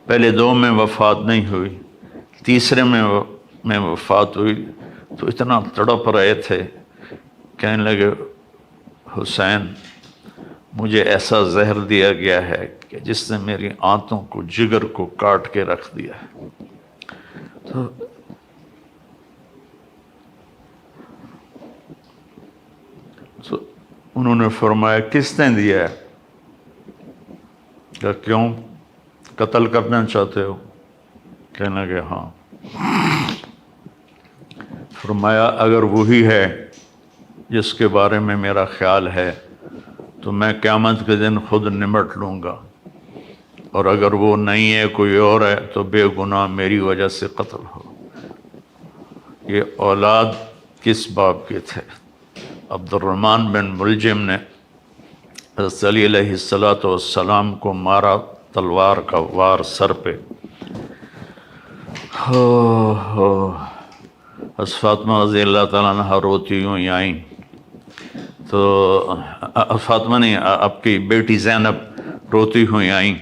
پہلے 2 میں وفات نہیں ہوئی، تیسرے میں وفات ہوئی، تو اتنا تڑپ رہے تھے، کہنے لگے حسین مجھے ایسا زہر دیا گیا ہے کہ جس نے میری آنتوں کو، جگر کو کاٹ کے رکھ دیا ہے۔ تو انہوں نے فرمایا کس نے دیا ہے؟ کہ کیوں قتل کرنا چاہتے ہو؟ کہنے لگے ہاں۔ فرمایا اگر وہی ہے جس کے بارے میں میرا خیال ہے تو میں قیامت کے دن خود نمٹ لوں گا، اور اگر وہ نہیں ہے کوئی اور ہے تو بے گناہ میری وجہ سے قتل ہو۔ یہ اولاد کس باپ کے تھے؟ عبد الرحمن بن ملجم نے حضرت علی علیہ السلام کو مارا، تلوار کا وار سر پہ۔ حضرت فاطمہ رضی اللہ تعالیٰ عنہ روتی ہوئی آئیں، تو فاطمہ نہیں، آپ کی بیٹی زینب روتی ہوئی آئیں،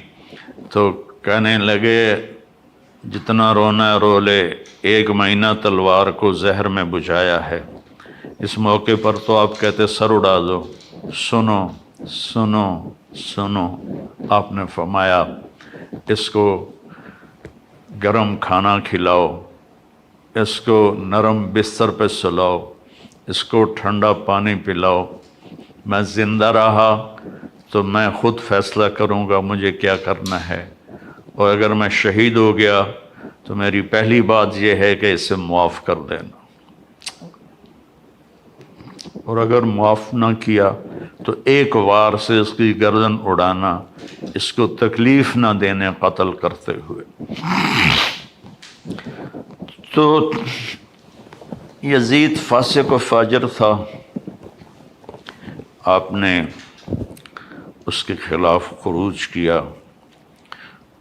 تو کہنے لگے جتنا رونا رو لے، 1 مہینہ تلوار کو زہر میں بجھایا ہے، اس موقع پر تو آپ کہتے سر اڑا دو۔ سنو سنو سنو، آپ نے فرمایا اس کو گرم کھانا کھلاؤ، اس کو نرم بستر پہ سلاؤ، اس کو ٹھنڈا پانی پلاؤ، میں زندہ رہا تو میں خود فیصلہ کروں گا مجھے کیا کرنا ہے، اور اگر میں شہید ہو گیا تو میری پہلی بات یہ ہے کہ اسے معاف کر دینا۔ اور اگر معاف نہ کیا تو ایک وار سے اس کی گردن اڑانا، اس کو تکلیف نہ دینے قتل کرتے ہوئے۔ تو یزید فاسق و فاجر تھا، آپ نے اس کے خلاف خروج کیا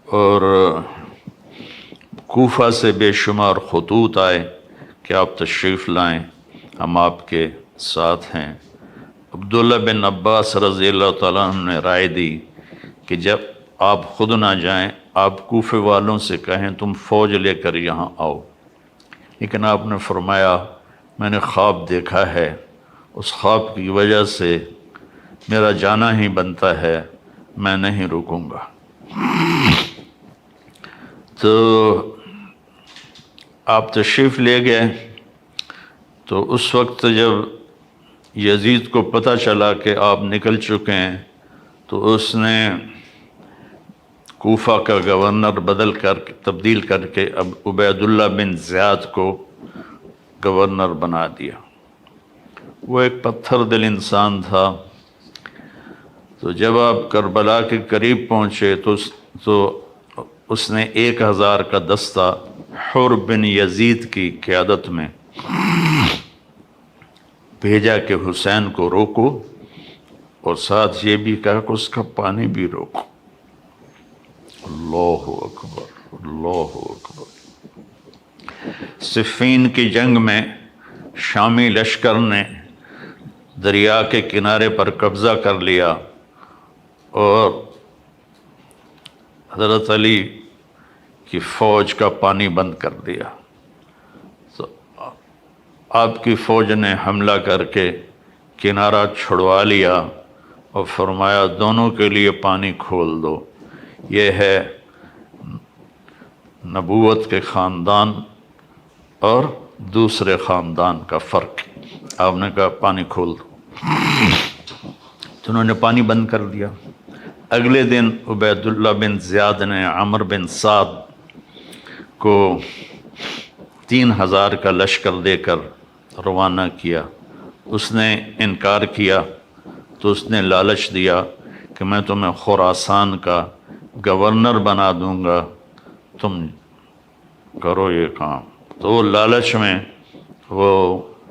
اور کوفہ سے بے شمار خطوط آئے کہ آپ تشریف لائیں، ہم آپ کے ساتھ ہیں۔ عبداللہ بن عباس رضی اللہ تعالیٰ عنہ نے رائے دی کہ جب آپ خود نہ جائیں، آپ کوفے والوں سے کہیں تم فوج لے کر یہاں آؤ، لیکن آپ نے فرمایا میں نے خواب دیکھا ہے، اس خواب کی وجہ سے میرا جانا ہی بنتا ہے، میں نہیں رکوں گا۔ تو آپ تشریف لے گئے، تو اس وقت جب یزید کو پتہ چلا کہ آپ نکل چکے ہیں تو اس نے کوفہ کا گورنر تبدیل کر کے اب عبید اللہ بن زیاد کو گورنر بنا دیا۔ وہ ایک پتھر دل انسان تھا۔ تو جب آپ کربلا کے قریب پہنچے تو اس نے 1000 کا دستہ حر بن یزید کی قیادت میں بھیجا کہ حسین کو روکو، اور ساتھ یہ بھی کہا کہ اس کا پانی بھی روکو۔ اللہ اکبر، اللہ اکبر۔ صفین کی جنگ میں شامی لشکر نے دریا کے کنارے پر قبضہ کر لیا اور حضرت علی کی فوج کا پانی بند کر دیا۔ تو آپ کی فوج نے حملہ کر کے کنارہ چھڑوا لیا اور فرمایا دونوں کے لیے پانی کھول دو۔ یہ ہے نبوت کے خاندان اور دوسرے خاندان کا فرق۔ آپ نے کہا پانی کھول دو، تو انہوں نے پانی بند کر دیا۔ اگلے دن عبید اللہ بن زیاد نے عمر بن سعد کو 3000 کا لشکر دے کر روانہ کیا۔ اس نے انکار کیا تو اس نے لالچ دیا کہ میں تمہیں خراسان کا گورنر بنا دوں گا، تم کرو یہ کام۔ تو وہ لالچ میں وہ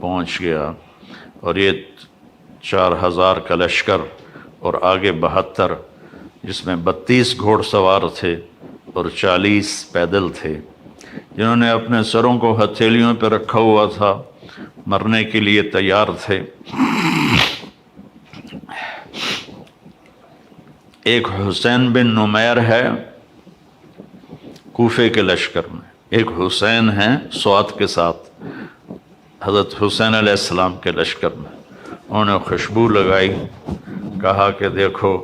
پہنچ گیا، اور یہ 4000 کا لشکر اور آگے 72، جس میں 32 گھوڑ سوار تھے اور 40 پیدل تھے، جنہوں نے اپنے سروں کو ہتھیلیوں پہ رکھا ہوا تھا، مرنے کے لیے تیار تھے۔ ایک حسین بن نمیر ہے کوفے کے لشکر میں، ایک حسین ہیں سوات کے ساتھ حضرت حسین علیہ السلام کے لشکر میں۔ انہوں نے خوشبو لگائی، کہا کہ دیکھو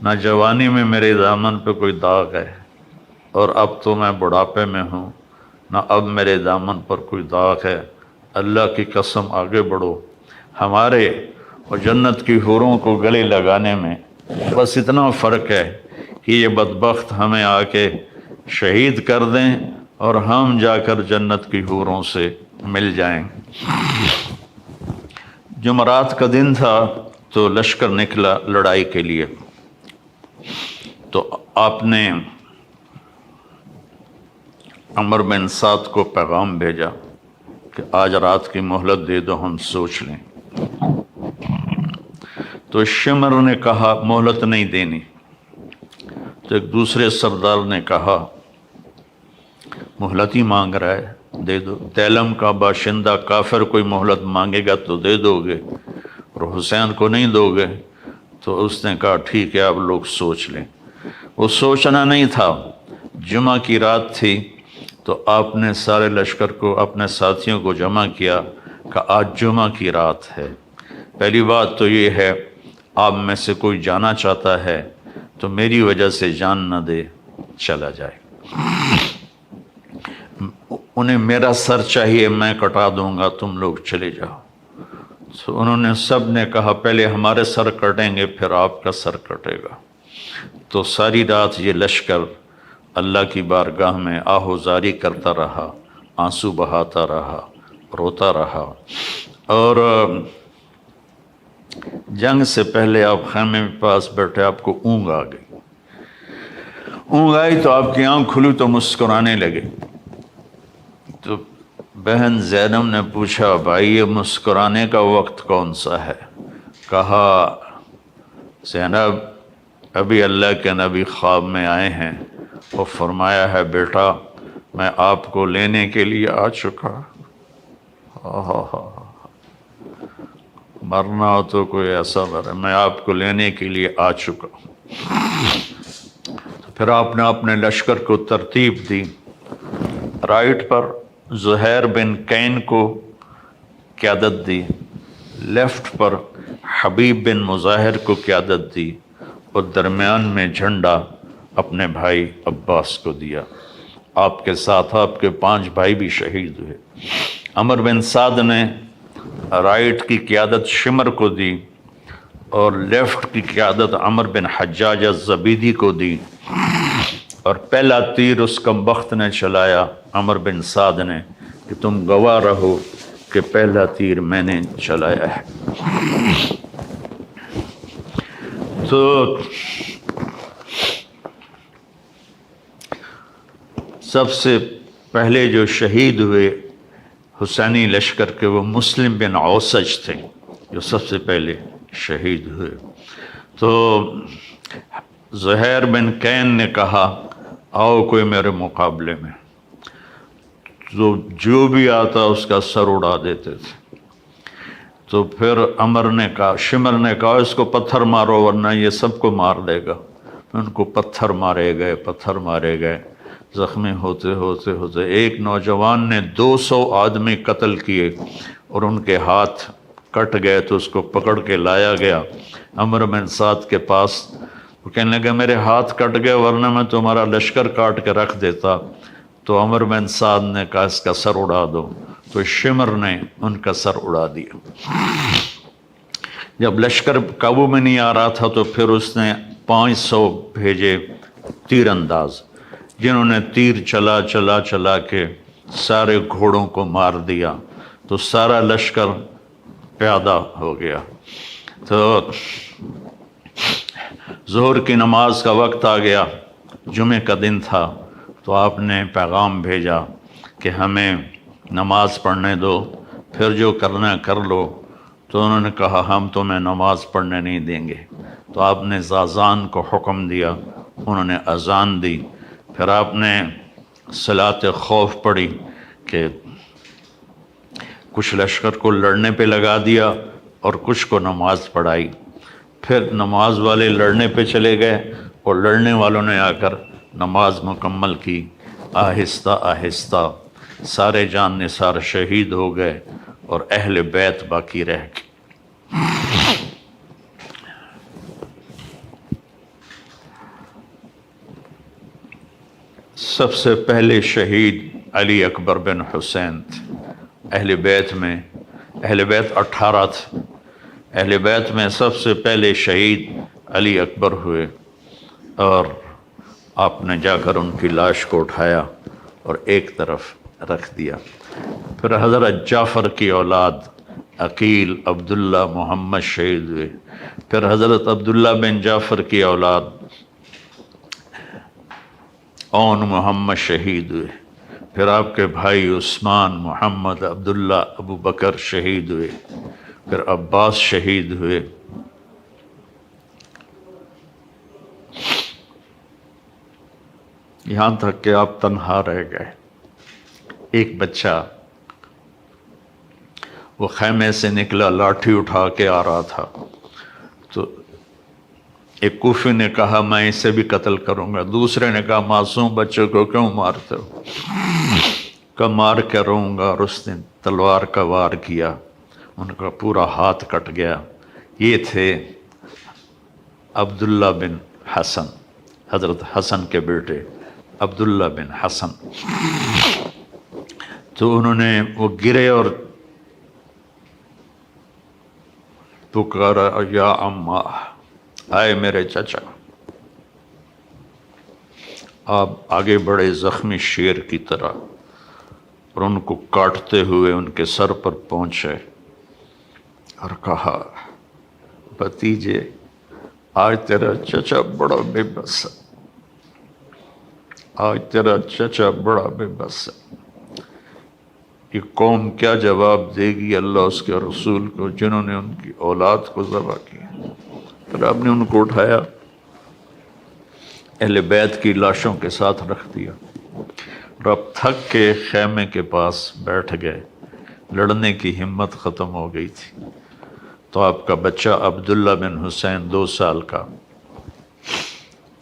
نہ جوانی میں میرے دامن پہ کوئی داغ ہے، اور اب تو میں بڑھاپے میں ہوں، نہ اب میرے دامن پر کوئی داغ ہے۔ اللہ کی قسم آگے بڑھو، ہمارے اور جنت کی حوروں کو گلے لگانے میں بس اتنا فرق ہے کہ یہ بدبخت ہمیں آ کے شہید کر دیں اور ہم جا کر جنت کی حوروں سے مل جائیں۔ جمعرات کا دن تھا تو لشکر نکلا لڑائی کے لیے، تو آپ نے عمر بن سعد کو پیغام بھیجا کہ آج رات کی مہلت دے دو، ہم سوچ لیں۔ تو شمر نے کہا مہلت نہیں دینی۔ تو ایک دوسرے سردار نے کہا مہلت ہی مانگ رہا ہے، دے دو۔ تیلم کا باشندہ کافر کوئی مہلت مانگے گا تو دے دو گے، اور حسین کو نہیں دو گے؟ تو اس نے کہا ٹھیک ہے، آپ لوگ سوچ لیں۔ وہ سوچنا نہیں تھا، جمعہ کی رات تھی، تو آپ نے سارے لشکر کو، اپنے ساتھیوں کو جمع کیا کہ آج جمعہ کی رات ہے۔ پہلی بات تو یہ ہے، آپ میں سے کوئی جانا چاہتا ہے تو میری وجہ سے جان نہ دے، چلا جائے۔ انہیں میرا سر چاہیے، میں کٹا دوں گا، تم لوگ چلے جاؤ۔ تو انہوں نے سب نے کہا پہلے ہمارے سر کٹیں گے پھر آپ کا سر کٹے گا۔ تو ساری رات یہ لشکر اللہ کی بارگاہ میں آہوزاری کرتا رہا، آنسو بہاتا رہا، روتا رہا، اور جنگ سے پہلے آپ خیمے میں پاس بیٹھے، آپ کو اونگ آ گئی، اونگ آئی تو آپ کی آنکھ کھلی تو مسکرانے لگے۔ تو بہن زینب نے پوچھا بھائی یہ مسکرانے کا وقت کون سا ہے؟ کہا زینب ابھی اللہ کے نبی خواب میں آئے ہیں، وہ فرمایا ہے بیٹا میں آپ کو لینے کے لیے آ چکا۔ مرنا ہو تو کوئی ایسا مرے، میں آپ کو لینے کے لیے آ چکا۔ پھر آپ نے اپنے لشکر کو ترتیب دی، رائٹ پر زہیر بن کین کو قیادت دی، لیفٹ پر حبیب بن مظاہر کو قیادت دی، اور درمیان میں جھنڈا اپنے بھائی عباس کو دیا۔ آپ کے ساتھ آپ کے 5 بھائی بھی شہید ہوئے۔ عمر بن سعد نے رائٹ کی قیادت شمر کو دی اور لیفٹ کی قیادت عمر بن حجاج الزبیدی کو دی، اور پہلا تیر اس کمبخت نے چلایا عمر بن سعد نے کہ تم گواہ رہو کہ پہلا تیر میں نے چلایا ہے۔ تو سب سے پہلے جو شہید ہوئے حسینی لشکر کے وہ مسلم بن اوسج تھے جو سب سے پہلے شہید ہوئے۔ تو زہیر بن کین نے کہا آؤ کوئی میرے مقابلے میں، تو جو بھی آتا اس کا سر اڑا دیتے تھے۔ تو پھر شمر نے کہا اس کو پتھر مارو ورنہ یہ سب کو مار دے گا۔ ان کو پتھر مارے گئے، زخمی ہوتے ہوتے ایک نوجوان نے 200 آدمی قتل کیے اور ان کے ہاتھ کٹ گئے، تو اس کو پکڑ کے لایا گیا عمر بن سعد کے پاس۔ وہ کہنے لگا میرے ہاتھ کٹ گئے ورنہ میں تمہارا لشکر کاٹ کے رکھ دیتا۔ تو عمر بن سعد نے کہا اس کا سر اڑا دو، تو شمر نے ان کا سر اڑا دیا۔ جب لشکر قابو میں نہیں آ رہا تھا تو پھر اس نے 500 بھیجے تیر انداز، جنہوں نے تیر چلا کے سارے گھوڑوں کو مار دیا، تو سارا لشکر پیادہ ہو گیا۔ تو ظہر کی نماز کا وقت آ گیا، جمعہ کا دن تھا، تو آپ نے پیغام بھیجا کہ ہمیں نماز پڑھنے دو، پھر جو کرنا کر لو۔ تو انہوں نے کہا ہم تمہیں نماز پڑھنے نہیں دیں گے۔ تو آپ نے اذان کو حکم دیا، انہوں نے اذان دی، پھر آپ نے صلاۃ خوف پڑھی کہ کچھ لشکر کو لڑنے پہ لگا دیا اور کچھ کو نماز پڑھائی۔ پھر نماز والے لڑنے پہ چلے گئے اور لڑنے والوں نے آ کر نماز مکمل کی۔ آہستہ آہستہ سارے جان نثار شہید ہو گئے اور اہل بیت باقی رہ گئے۔ سب سے پہلے شہید علی اکبر بن حسین تھے۔ اہل بیت 18 تھے، اہل بیت میں سب سے پہلے شہید علی اکبر ہوئے، اور آپ نے جا کر ان کی لاش کو اٹھایا اور ایک طرف رکھ دیا۔ پھر حضرت جعفر کی اولاد عقیل، عبداللہ، محمد شہید ہوئے۔ پھر حضرت عبداللہ بن جعفر کی اولاد اون محمد شہید ہوئے۔ پھر آپ کے بھائی عثمان، محمد، عبداللہ، ابو بکر شہید ہوئے۔ پھر عباس شہید ہوئے۔ یہاں تک کہ آپ تنہا رہ گئے۔ ایک بچہ وہ خیمے سے نکلا، لاٹھی اٹھا کے آ رہا تھا، تو ایک کوفی نے کہا میں اسے بھی قتل کروں گا، دوسرے نے کہا معصوم بچوں کو کیوں مارتے ہو؟ کہ مار کے رہوں گا، اور اس نے تلوار کا وار کیا، ان کا پورا ہاتھ کٹ گیا۔ یہ تھے عبداللہ بن حسن، حضرت حسن کے بیٹے عبداللہ بن حسن۔ تو انہوں نے وہ گرے اور پکارا یا اماں، آئے میرے چچا۔ آپ آگے بڑھے زخمی شیر کی طرح اور ان کو کاٹتے ہوئے ان کے سر پر پہنچے اور کہا بھتیجے آج تیرا چچا بڑا بے بس ہے، آج تیرا چچا بڑا بے بس ہے۔ یہ قوم کیا جواب دے گی اللہ اس کے رسول کو جنہوں نے ان کی اولاد کو ذبح کیا؟ پھر آپ نے ان کو اٹھایا، اہل بیت کی لاشوں کے ساتھ رکھ دیا، اور اب تھک کے خیمے کے پاس بیٹھ گئے، لڑنے کی ہمت ختم ہو گئی تھی۔ تو آپ کا بچہ عبداللہ بن حسین 2 سال کا،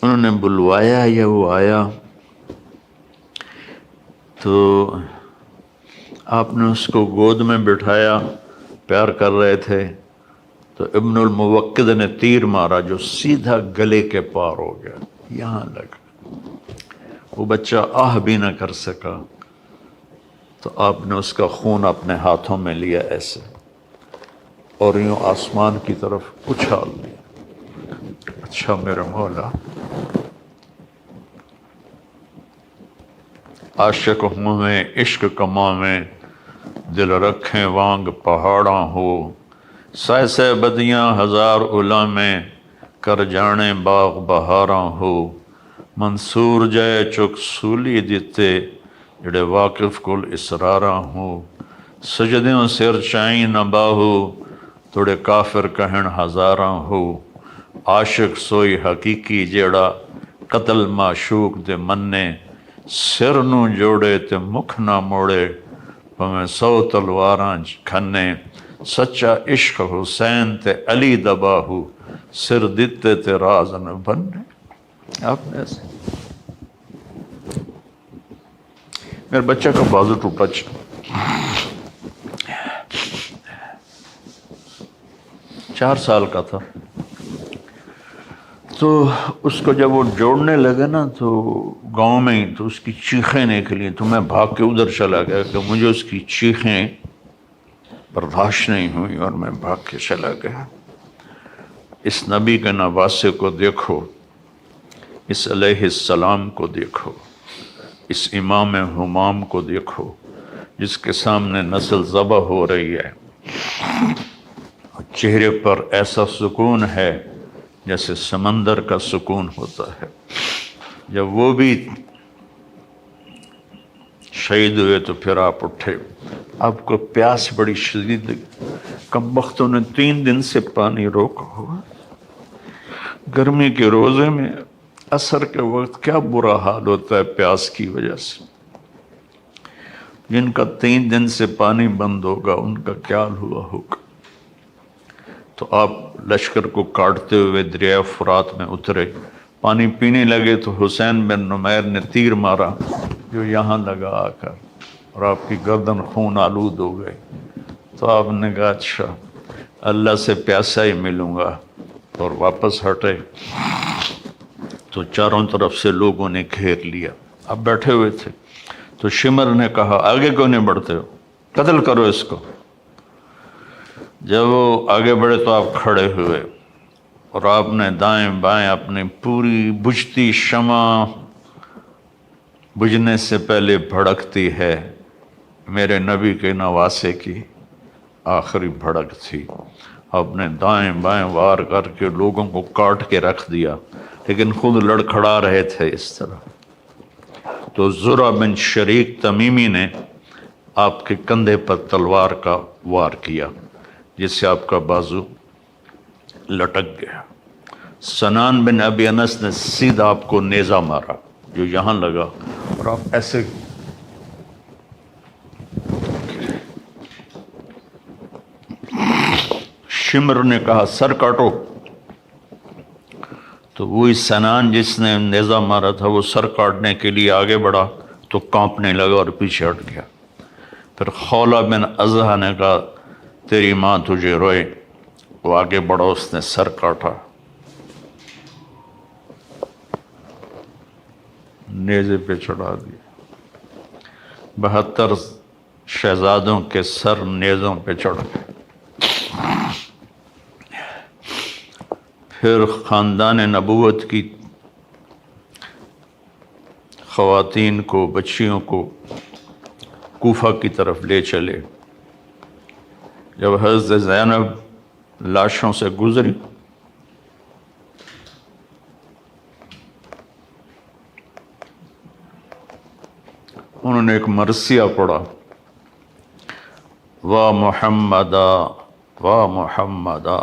انہوں نے بلوایا یا وہ آیا، تو آپ نے اس کو گود میں بٹھایا، پیار کر رہے تھے، تو ابن الموقد نے تیر مارا جو سیدھا گلے کے پار ہو گیا، یہاں لگا۔ وہ بچہ آہ بھی نہ کر سکا، تو آپ نے اس کا خون اپنے ہاتھوں میں لیا ایسے، اور یوں آسمان کی طرف اچھال دیا۔ اچھا میرا مولا، عاشق ہوں میں عشق کماں میں، دل رکھیں وانگ پہاڑاں ہو، سہ سہ بدیاں ہزار الا میں، کر جانے باغ بہاراں ہو، منصور جائے چک سولی دیتے، جڑے واقف کل اسراراں ہو، سجدیوں سر چائیں نہ باہو، توڑے کافر کہن ہزاراں ہو، عاشق سوئی حقیقی جیڑا، قتل معشوق دے مننے، سر نو جوڑے تے مکھ نہ موڑے، پمیں 100 تلواراں کھنے، سچا عشق حسین تے علی دا باہو، سر دتے تے راز نہ بننے۔ آپ نے ایسے میرے بچہ کا بازو ٹوٹا، 4 سال کا تھا، تو اس کو جب وہ جوڑنے لگے نا تو گاؤں میں ہی، تو اس کی چیخیں نکلی، تو میں بھاگ کے ادھر چلا گیا کہ مجھے اس کی چیخیں برداشت نہیں ہوئی، اور میں بھاگ کے چلا گیا۔ اس نبی کے نواسے کو دیکھو، اس علیہ السلام کو دیکھو، اس امام ہمام کو دیکھو، جس کے سامنے نسل ذبح ہو رہی ہے، چہرے پر ایسا سکون ہے جیسے سمندر کا سکون ہوتا ہے۔ جب وہ بھی شہید ہوئے تو پھر آپ اٹھے، آپ کو پیاس بڑی شدید لگی، کم بختوں نے 3 دن سے پانی روکا ہوا، گرمی کے روزے میں عصر کے وقت کیا برا حال ہوتا ہے پیاس کی وجہ سے۔ جن کا 3 دن سے پانی بند ہوگا ان کا کیا حال ہوا ہوگا۔ تو آپ لشکر کو کاٹتے ہوئے دریائے فرات میں اترے، پانی پینے لگے تو حسین بن نمیر نے تیر مارا جو یہاں لگا آ کر، اور آپ کی گردن خون آلود ہو گئی۔ تو آپ نے کہا اچھا اللہ سے پیاسا ہی ملوں گا، اور واپس ہٹے تو چاروں طرف سے لوگوں نے گھیر لیا، اب بیٹھے ہوئے تھے۔ تو شمر نے کہا آگے کیوں نہیں بڑھتے ہو، قتل کرو اس کو۔ جب وہ آگے بڑھے تو آپ کھڑے ہوئے، اور آپ نے دائیں بائیں اپنی پوری بجھتی شمع، بجھنے سے پہلے بھڑکتی ہے، میرے نبی کے نواسے کی آخری بھڑک تھی، آپ نے دائیں بائیں وار کر کے لوگوں کو کاٹ کے رکھ دیا، لیکن خود لڑکھڑا رہے تھے اس طرح۔ تو زرع بن شریک تمیمی نے آپ کے کندھے پر تلوار کا وار کیا، جس سے آپ کا بازو لٹک گیا۔ سنان بن ابی انس نے سیدھا آپ کو نیزہ مارا جو یہاں لگا، اور آپ ایسے شمر نے کہا سر کاٹو، تو وہی سنان جس نے نیزہ مارا تھا وہ سر کاٹنے کے لیے آگے بڑھا تو کانپنے لگا اور پیچھے ہٹ گیا۔ پھر خولہ بن ازحہ نے کہا تیری ماں تجھے روئے، وہ آگے بڑھا، اس نے سر کاٹا، نیزے پہ چڑھا دیا۔ 72 شہزادوں کے سر نیزوں پہ چڑھ گئے۔ پھر خاندان نبوت کی خواتین کو، بچیوں کو کوفہ کی طرف لے چلے۔ جب حضرت زینب لاشوں سے گزری، انہوں نے ایک مرثیہ پڑھا، وا محمدا وا محمدا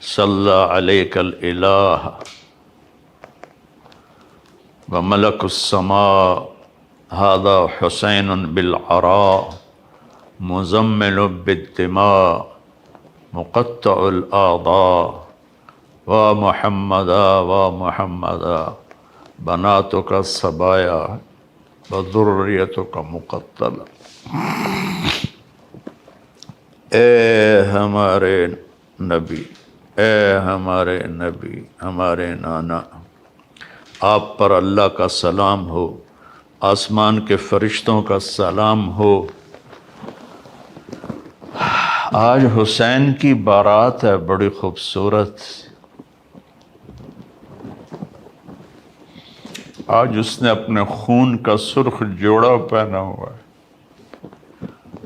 صلی علیک الالہ وملک السماء ھذا حسین بالعراء مزمل بالدماء مقطع الاعضاء وا محمدا وا محمدا بناتک الصبایا وذریتک مقتلہ۔ اے ہمارے نبی، اے ہمارے نبی، ہمارے نانا، آپ پر اللہ کا سلام ہو، آسمان کے فرشتوں کا سلام ہو۔ آج حسین کی بارات ہے، بڑی خوبصورت۔ آج اس نے اپنے خون کا سرخ جوڑا پہنا ہوا ہے،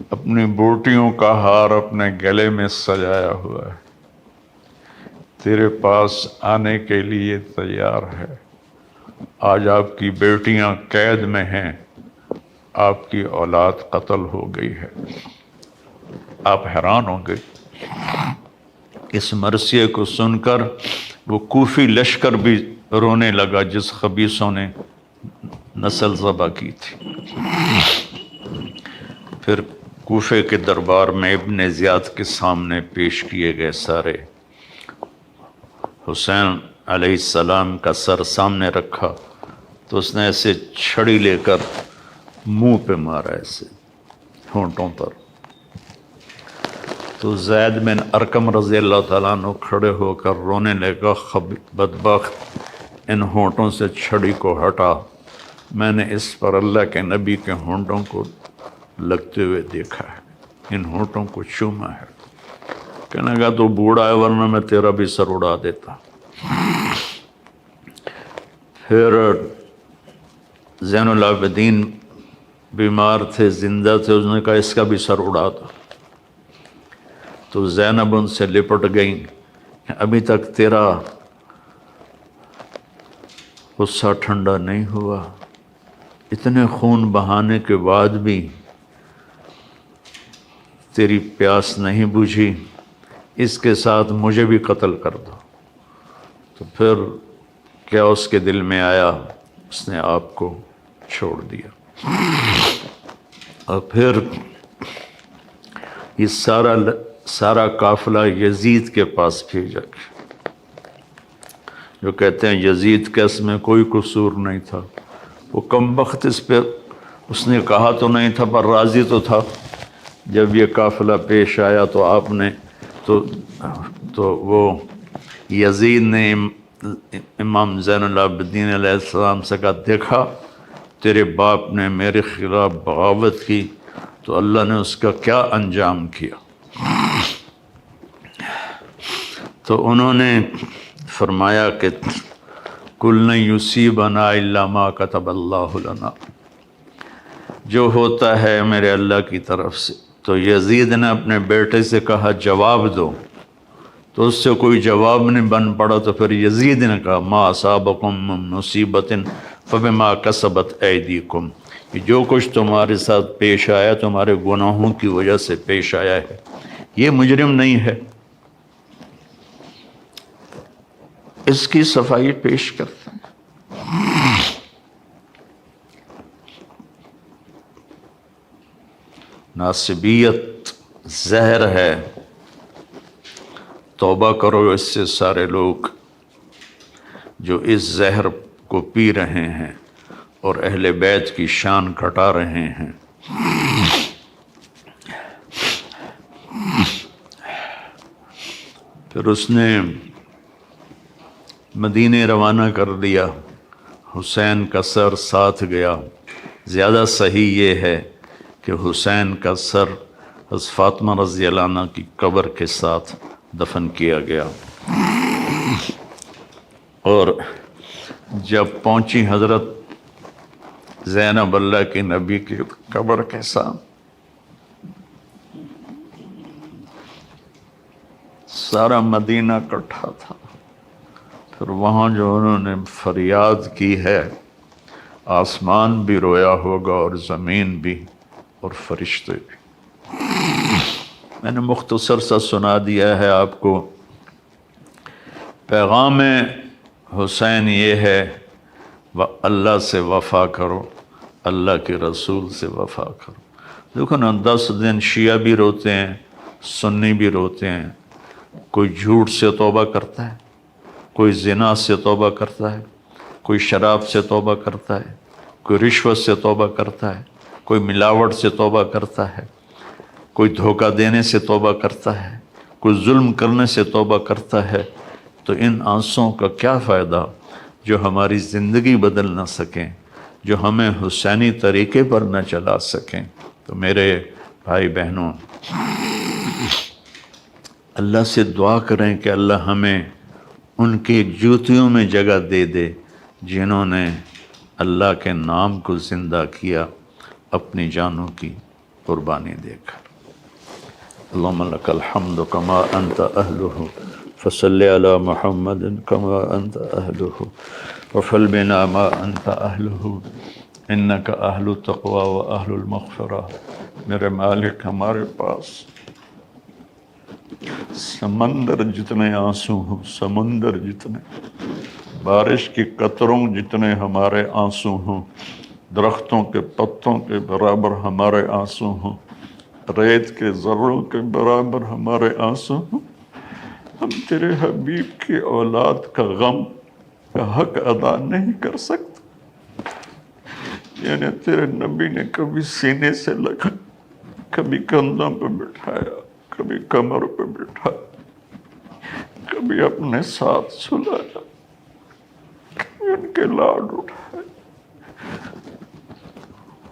اپنی بوٹیوں کا ہار اپنے گلے میں سجایا ہوا ہے، تیرے پاس آنے کے لیے تیار ہے۔ آج آپ کی بیٹیاں قید میں ہیں، آپ کی اولاد قتل ہو گئی ہے۔ آپ حیران ہوں گے۔ اس مرثیے کو سن کر وہ کوفی لشکر بھی رونے لگا جس خبیثوں نے نسل ذبح کی تھی۔ پھر کوفے کے دربار میں ابن زیاد کے سامنے پیش کیے گئے سارے۔ حسین علیہ السلام کا سر سامنے رکھا تو اس نے ایسے چھڑی لے کر منہ پہ مارا، ایسے ہونٹوں پر۔ تو زید بن ارقم رضی اللہ تعالیٰ عنہ کھڑے ہو کر رونے لگا، بدبخت، ان ہونٹوں سے چھڑی کو ہٹا، میں نے اس پر اللہ کے نبی کے ہونٹوں کو لگتے ہوئے دیکھا ہے، ان ہونٹوں کو چوما ہے۔ کہنے لگا تو بوڑھا ہے، ورنہ میں تیرا بھی سر اڑا دیتا۔ پھر زین العابدین بیمار تھے، زندہ تھے، اس نے کہا اس کا بھی سر اڑا دو۔ تو زینب ان سے لپٹ گئیں کہ ابھی تک تیرا غصہ ٹھنڈا نہیں ہوا، اتنے خون بہانے کے بعد بھی تیری پیاس نہیں بجھی، اس کے ساتھ مجھے بھی قتل کر دو۔ تو پھر کیا اس کے دل میں آیا، اس نے آپ کو چھوڑ دیا۔ اور پھر یہ سارا قافلہ یزید کے پاس بھیجا گیا، جو کہتے ہیں یزید کا اس میں کوئی قصور نہیں تھا، وہ کم بخت اس پہ اس نے کہا تو نہیں تھا پر راضی تو تھا۔ جب یہ قافلہ پیش آیا تو آپ نے تو وہ یزید نے امام زین العابدین علیہ السلام سے کہا، دیکھا تیرے باپ نے میرے خلاف بغاوت کی تو اللہ نے اس کا کیا انجام کیا۔ تو انہوں نے فرمایا کہ کل لن یصیبنا الا ما کتب اللہ لنا، جو ہوتا ہے میرے اللہ کی طرف سے۔ تو یزید نے اپنے بیٹے سے کہا جواب دو، تو اس سے کوئی جواب نہیں بن پڑا، تو پھر یزید نے کہا ما اصابکم من مصیبت فبما کسبت ایدیکم، کہ جو کچھ تمہارے ساتھ پیش آیا تمہارے گناہوں کی وجہ سے پیش آیا ہے، یہ مجرم نہیں ہے۔ اس کی صفائی پیش کرتے ہیں۔ ناصبیت زہر ہے، توبہ کرو اس سے سارے لوگ جو اس زہر کو پی رہے ہیں اور اہل بیت کی شان گھٹا رہے ہیں۔ پھر اس نے مدینے روانہ کر دیا، حسین کا سر ساتھ گیا۔ زیادہ صحیح یہ ہے کہ حسین کا سر حضرت فاطمہ رضی اللہ عنہ کی قبر کے ساتھ دفن کیا گیا۔ اور جب پہنچی حضرت زینب اللہ کی نبی کی قبر کے ساتھ، سارا مدینہ اکٹھا تھا. پھر وہاں جو انہوں نے فریاد کی ہے، آسمان بھی رویا ہوگا اور زمین بھی اور فرشتے بھی. میں نے مختصر سا سنا دیا ہے آپ کو. پیغام حسین یہ ہے، اللہ سے وفا کرو، اللہ کے رسول سے وفا کرو. دیکھو نا، 10 دن شیعہ بھی روتے ہیں، سنی بھی روتے ہیں. کوئی جھوٹ سے توبہ کرتا ہے، کوئی زنا سے توبہ کرتا ہے، کوئی شراب سے توبہ کرتا ہے، کوئی رشوت سے توبہ کرتا ہے، کوئی ملاوٹ سے توبہ کرتا ہے، کوئی دھوکہ دینے سے توبہ کرتا ہے، کوئی ظلم کرنے سے توبہ کرتا ہے. تو ان آنسوؤں کا کیا فائدہ جو ہماری زندگی بدل نہ سکیں، جو ہمیں حسینی طریقے پر نہ چلا سکیں. تو میرے بھائی بہنوں، اللہ سے دعا کریں کہ اللہ ہمیں ان کی جوتیوں میں جگہ دے دے جنہوں نے اللہ کے نام کو زندہ کیا اپنی جانوں کی قربانی دے کر. اللہم لک الحمد کما انت اہلہ فصلی علی محمد کما انت اہلہ وفعل بنا ما انت اہلہ انک اہل التقوی و اہل المغفرہ. میرے مالک، ہمارے پاس سمندر جتنے آنسو ہوں، سمندر جتنے، بارش کی قطروں جتنے ہمارے آنسو ہوں، درختوں کے پتوں کے برابر ہمارے آنسو ہوں، ریت کے ذروں کے برابر ہمارے آنسو ہوں. ہم تیرے حبیب کی اولاد کا غم کا حق ادا نہیں کر سکتے. یعنی تیرے نبی نے کبھی سینے سے لگا، کبھی کندھوں پہ بٹھایا، کبھی کمر پہ بٹھایا، کبھی اپنے ساتھ سلایا، کبھی ان کے لاڈ اٹھائے،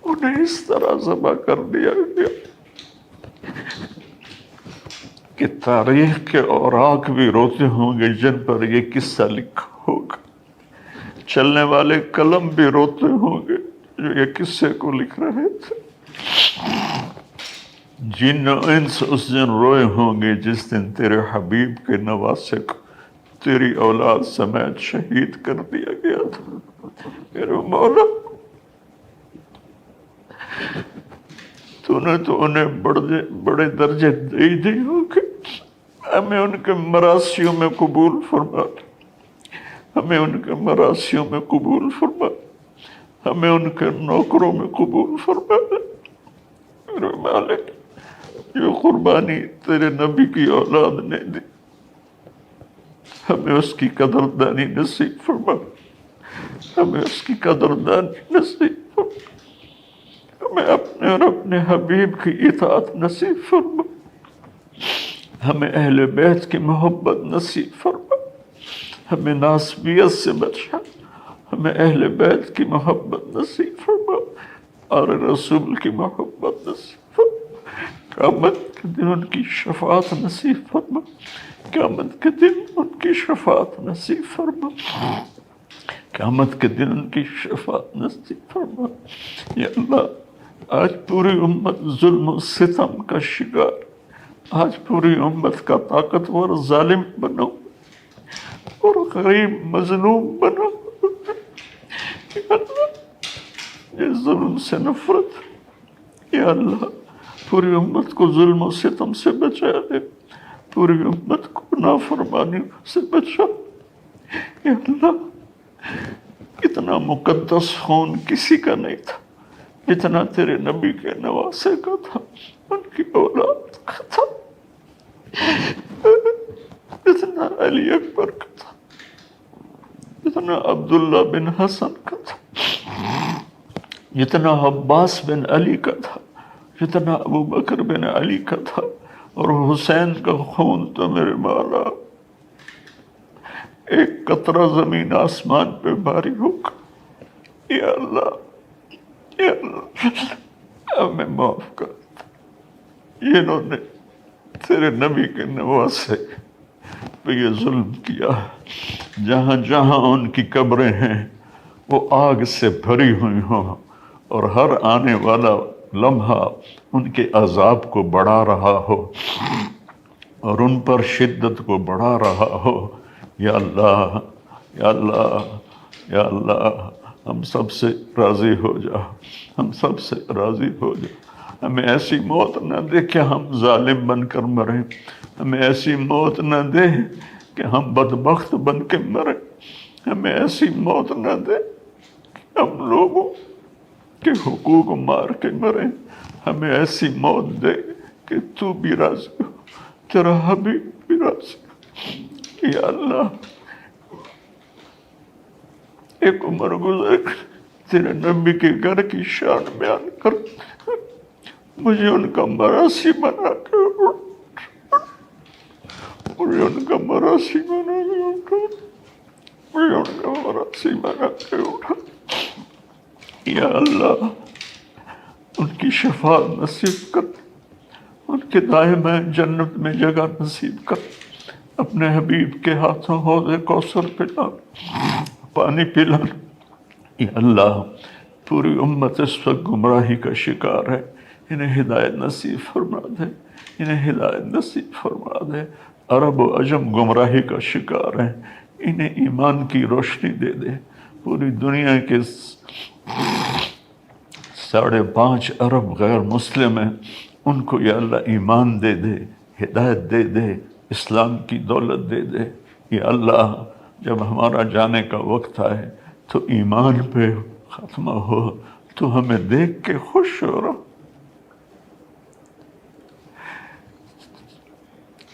انہیں اس طرح ذبح کر دیا گیا کہ تاریخ کے اوراق بھی روتے ہوں گے جن پر یہ قصہ لکھا ہوگا. چلنے والے قلم بھی روتے ہوں گے جو یہ قصے کو لکھ رہے تھے. جن و انس اس دن روئے ہوں گے جس دن تیرے حبیب کے نواسے کو تیری اولاد سمیت شہید کر دیا گیا تھا. میرے مولا، تو نے تو انہیں بڑے درجے دے دی ہوں گے. ہمیں ان کے مراسیوں میں قبول فرما، ہمیں ان کے مراسیوں میں قبول فرما، ہمیں ان کے نوکروں میں قبول فرما. میرے مالک، جو قربانی تیرے نبی کی اولاد نے دی، ہمیں اس کی قدردانی نصیب فرما، ہمیں اس کی قدردانی نصیب فرما، ہمیں اپنے اور اپنے حبیب کی اطاعت نصیب فرما، ہمیں اہل بیت کی محبت نصیب فرما، ہمیں ناسبیت سے بچا، ہمیں اہل بیت کی محبت نصیب فرما اور رسول کی محبت نصیب فرما. قیامت کے دن ان کی شفاعت نصیب فرما، قیامت کے دن ان کی شفاعت نصیب فرما، قیامت کے دن ان کی شفاعت نصیب فرما. یا اللہ، آج پوری امت ظلم و ستم کا شکار، آج پوری امت کا طاقتور ظالم بنو اور غریب مظلوم بنو. یا اللہ، یہ ظلم سے نفرت، یا اللہ پوری امت کو ظلم و ستم سے بچا دے، پوری امت کو نافرمانی سے بچا. یا اللہ، اتنا مقدس خون کسی کا نہیں تھا جتنا تیرے نبی کے نواسے کا تھا، ان کی اولاد کا تھا، جتنا علی اکبر کا تھا، جتنا عبداللہ بن حسن کا تھا، جتنا عباس بن علی کا تھا، جتنا ابو بکر بن علی کا تھا. اور حسین کا خون تو میرے مولا ایک قطرہ زمین آسمان پہ باری ہوگا. یا اللہ، یا اللہ، ہمیں معاف کر. انہوں نے تیرے نبی کے نواسے پہ یہ ظلم کیا. جہاں جہاں ان کی قبریں ہیں وہ آگ سے بھری ہوئی ہوں، اور ہر آنے والا لمحہ ان کے عذاب کو بڑھا رہا ہو. اور ان پر شدت کو بڑھا رہا ہو۔ یا اللہ، یا اللہ، یا اللہ، ہم سب سے راضی ہو جا، ہم سب سے راضی ہو جا۔ ہمیں ایسی موت نہ دے کہ ہم ظالم بن کر مریں، ہمیں ایسی موت نہ دے کہ ہم بدبخت بن کے مریں، ہمیں ایسی موت نہ دے کہ ہم لوگوں کے حقوق مار کے مریں، ہمیں ایسی موت دے کہ تو بھی راضی ہو، تیرا حبیب بھی راضی ہو۔ یا اللہ، ایک عمر گزر تیرے نبی کے گھر کی شان بیان کر، مجھے ان کا مراثی بنا کے اٹھا، مجھے ان کا مراثی بنا کے اٹھا، مجھے ان کا مراثی بنا کے اٹھا۔ یا اللہ، ان کی شفاعت نصیب کر، ان کے دائمِ جنت میں جگہ نصیب کر، اپنے حبیب کے ہاتھوں حوض کوثر پلا، پانی پلانا۔ یا اللہ، پوری امت اس وقت گمراہی کا شکار ہے، انہیں ہدایت نصیب فرما دے، انہیں ہدایت نصیب فرما دے۔ عرب و عجم گمراہی کا شکار ہیں، انہیں ایمان کی روشنی دے دے۔ پوری دنیا کے 5.5 ارب غیر مسلم ہیں، ان کو یا اللہ ایمان دے دے، ہدایت دے دے، اسلام کی دولت دے دے۔ یا اللہ، جب ہمارا جانے کا وقت آئے تو ایمان پہ ختمہ ہو، تو ہمیں دیکھ کے خوش ہو رہا،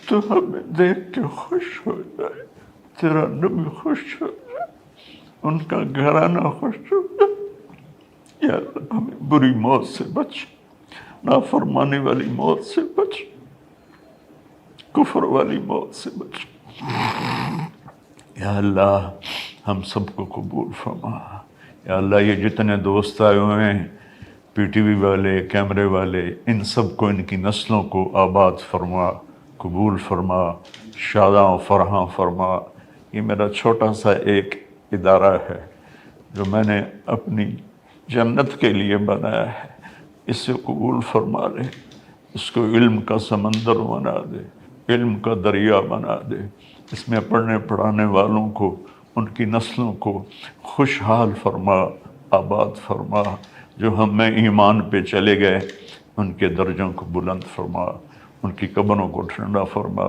تو ہمیں دیکھ کے خوش ہو جائے، تیرا نبی خوش ہو جائے، ان کا گھرانہ خوش ہو جائے۔ یا اللہ، ہمیں بری موت سے بچ، نافرمانی والی موت سے بچ، کفر والی موت سے بچ۔ یا اللہ، ہم سب کو قبول فرما۔ یا اللہ، یہ جتنے دوست آئے ہوئے ہیں، پی ٹی وی والے، کیمرے والے، ان سب کو، ان کی نسلوں کو آباد فرما، قبول فرما، شاداں و فرحاں فرما۔ یہ میرا چھوٹا سا ایک ادارہ ہے جو میں نے اپنی جنت کے لیے بنایا ہے، اس سے قبول فرما لے، اس کو علم کا سمندر بنا دے، علم کا دریا بنا دے، اس میں پڑھنے پڑھانے والوں کو، ان کی نسلوں کو خوشحال فرما، آباد فرما۔ جو ہم میں ایمان پہ چلے گئے، ان کے درجوں کو بلند فرما، ان کی قبروں کو ٹھنڈا فرما۔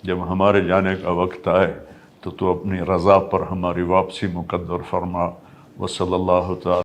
جب ہمارے جانے کا وقت آئے تو اپنی رضا پر ہماری واپسی مقدر فرما۔ وصلی اللہ تعالی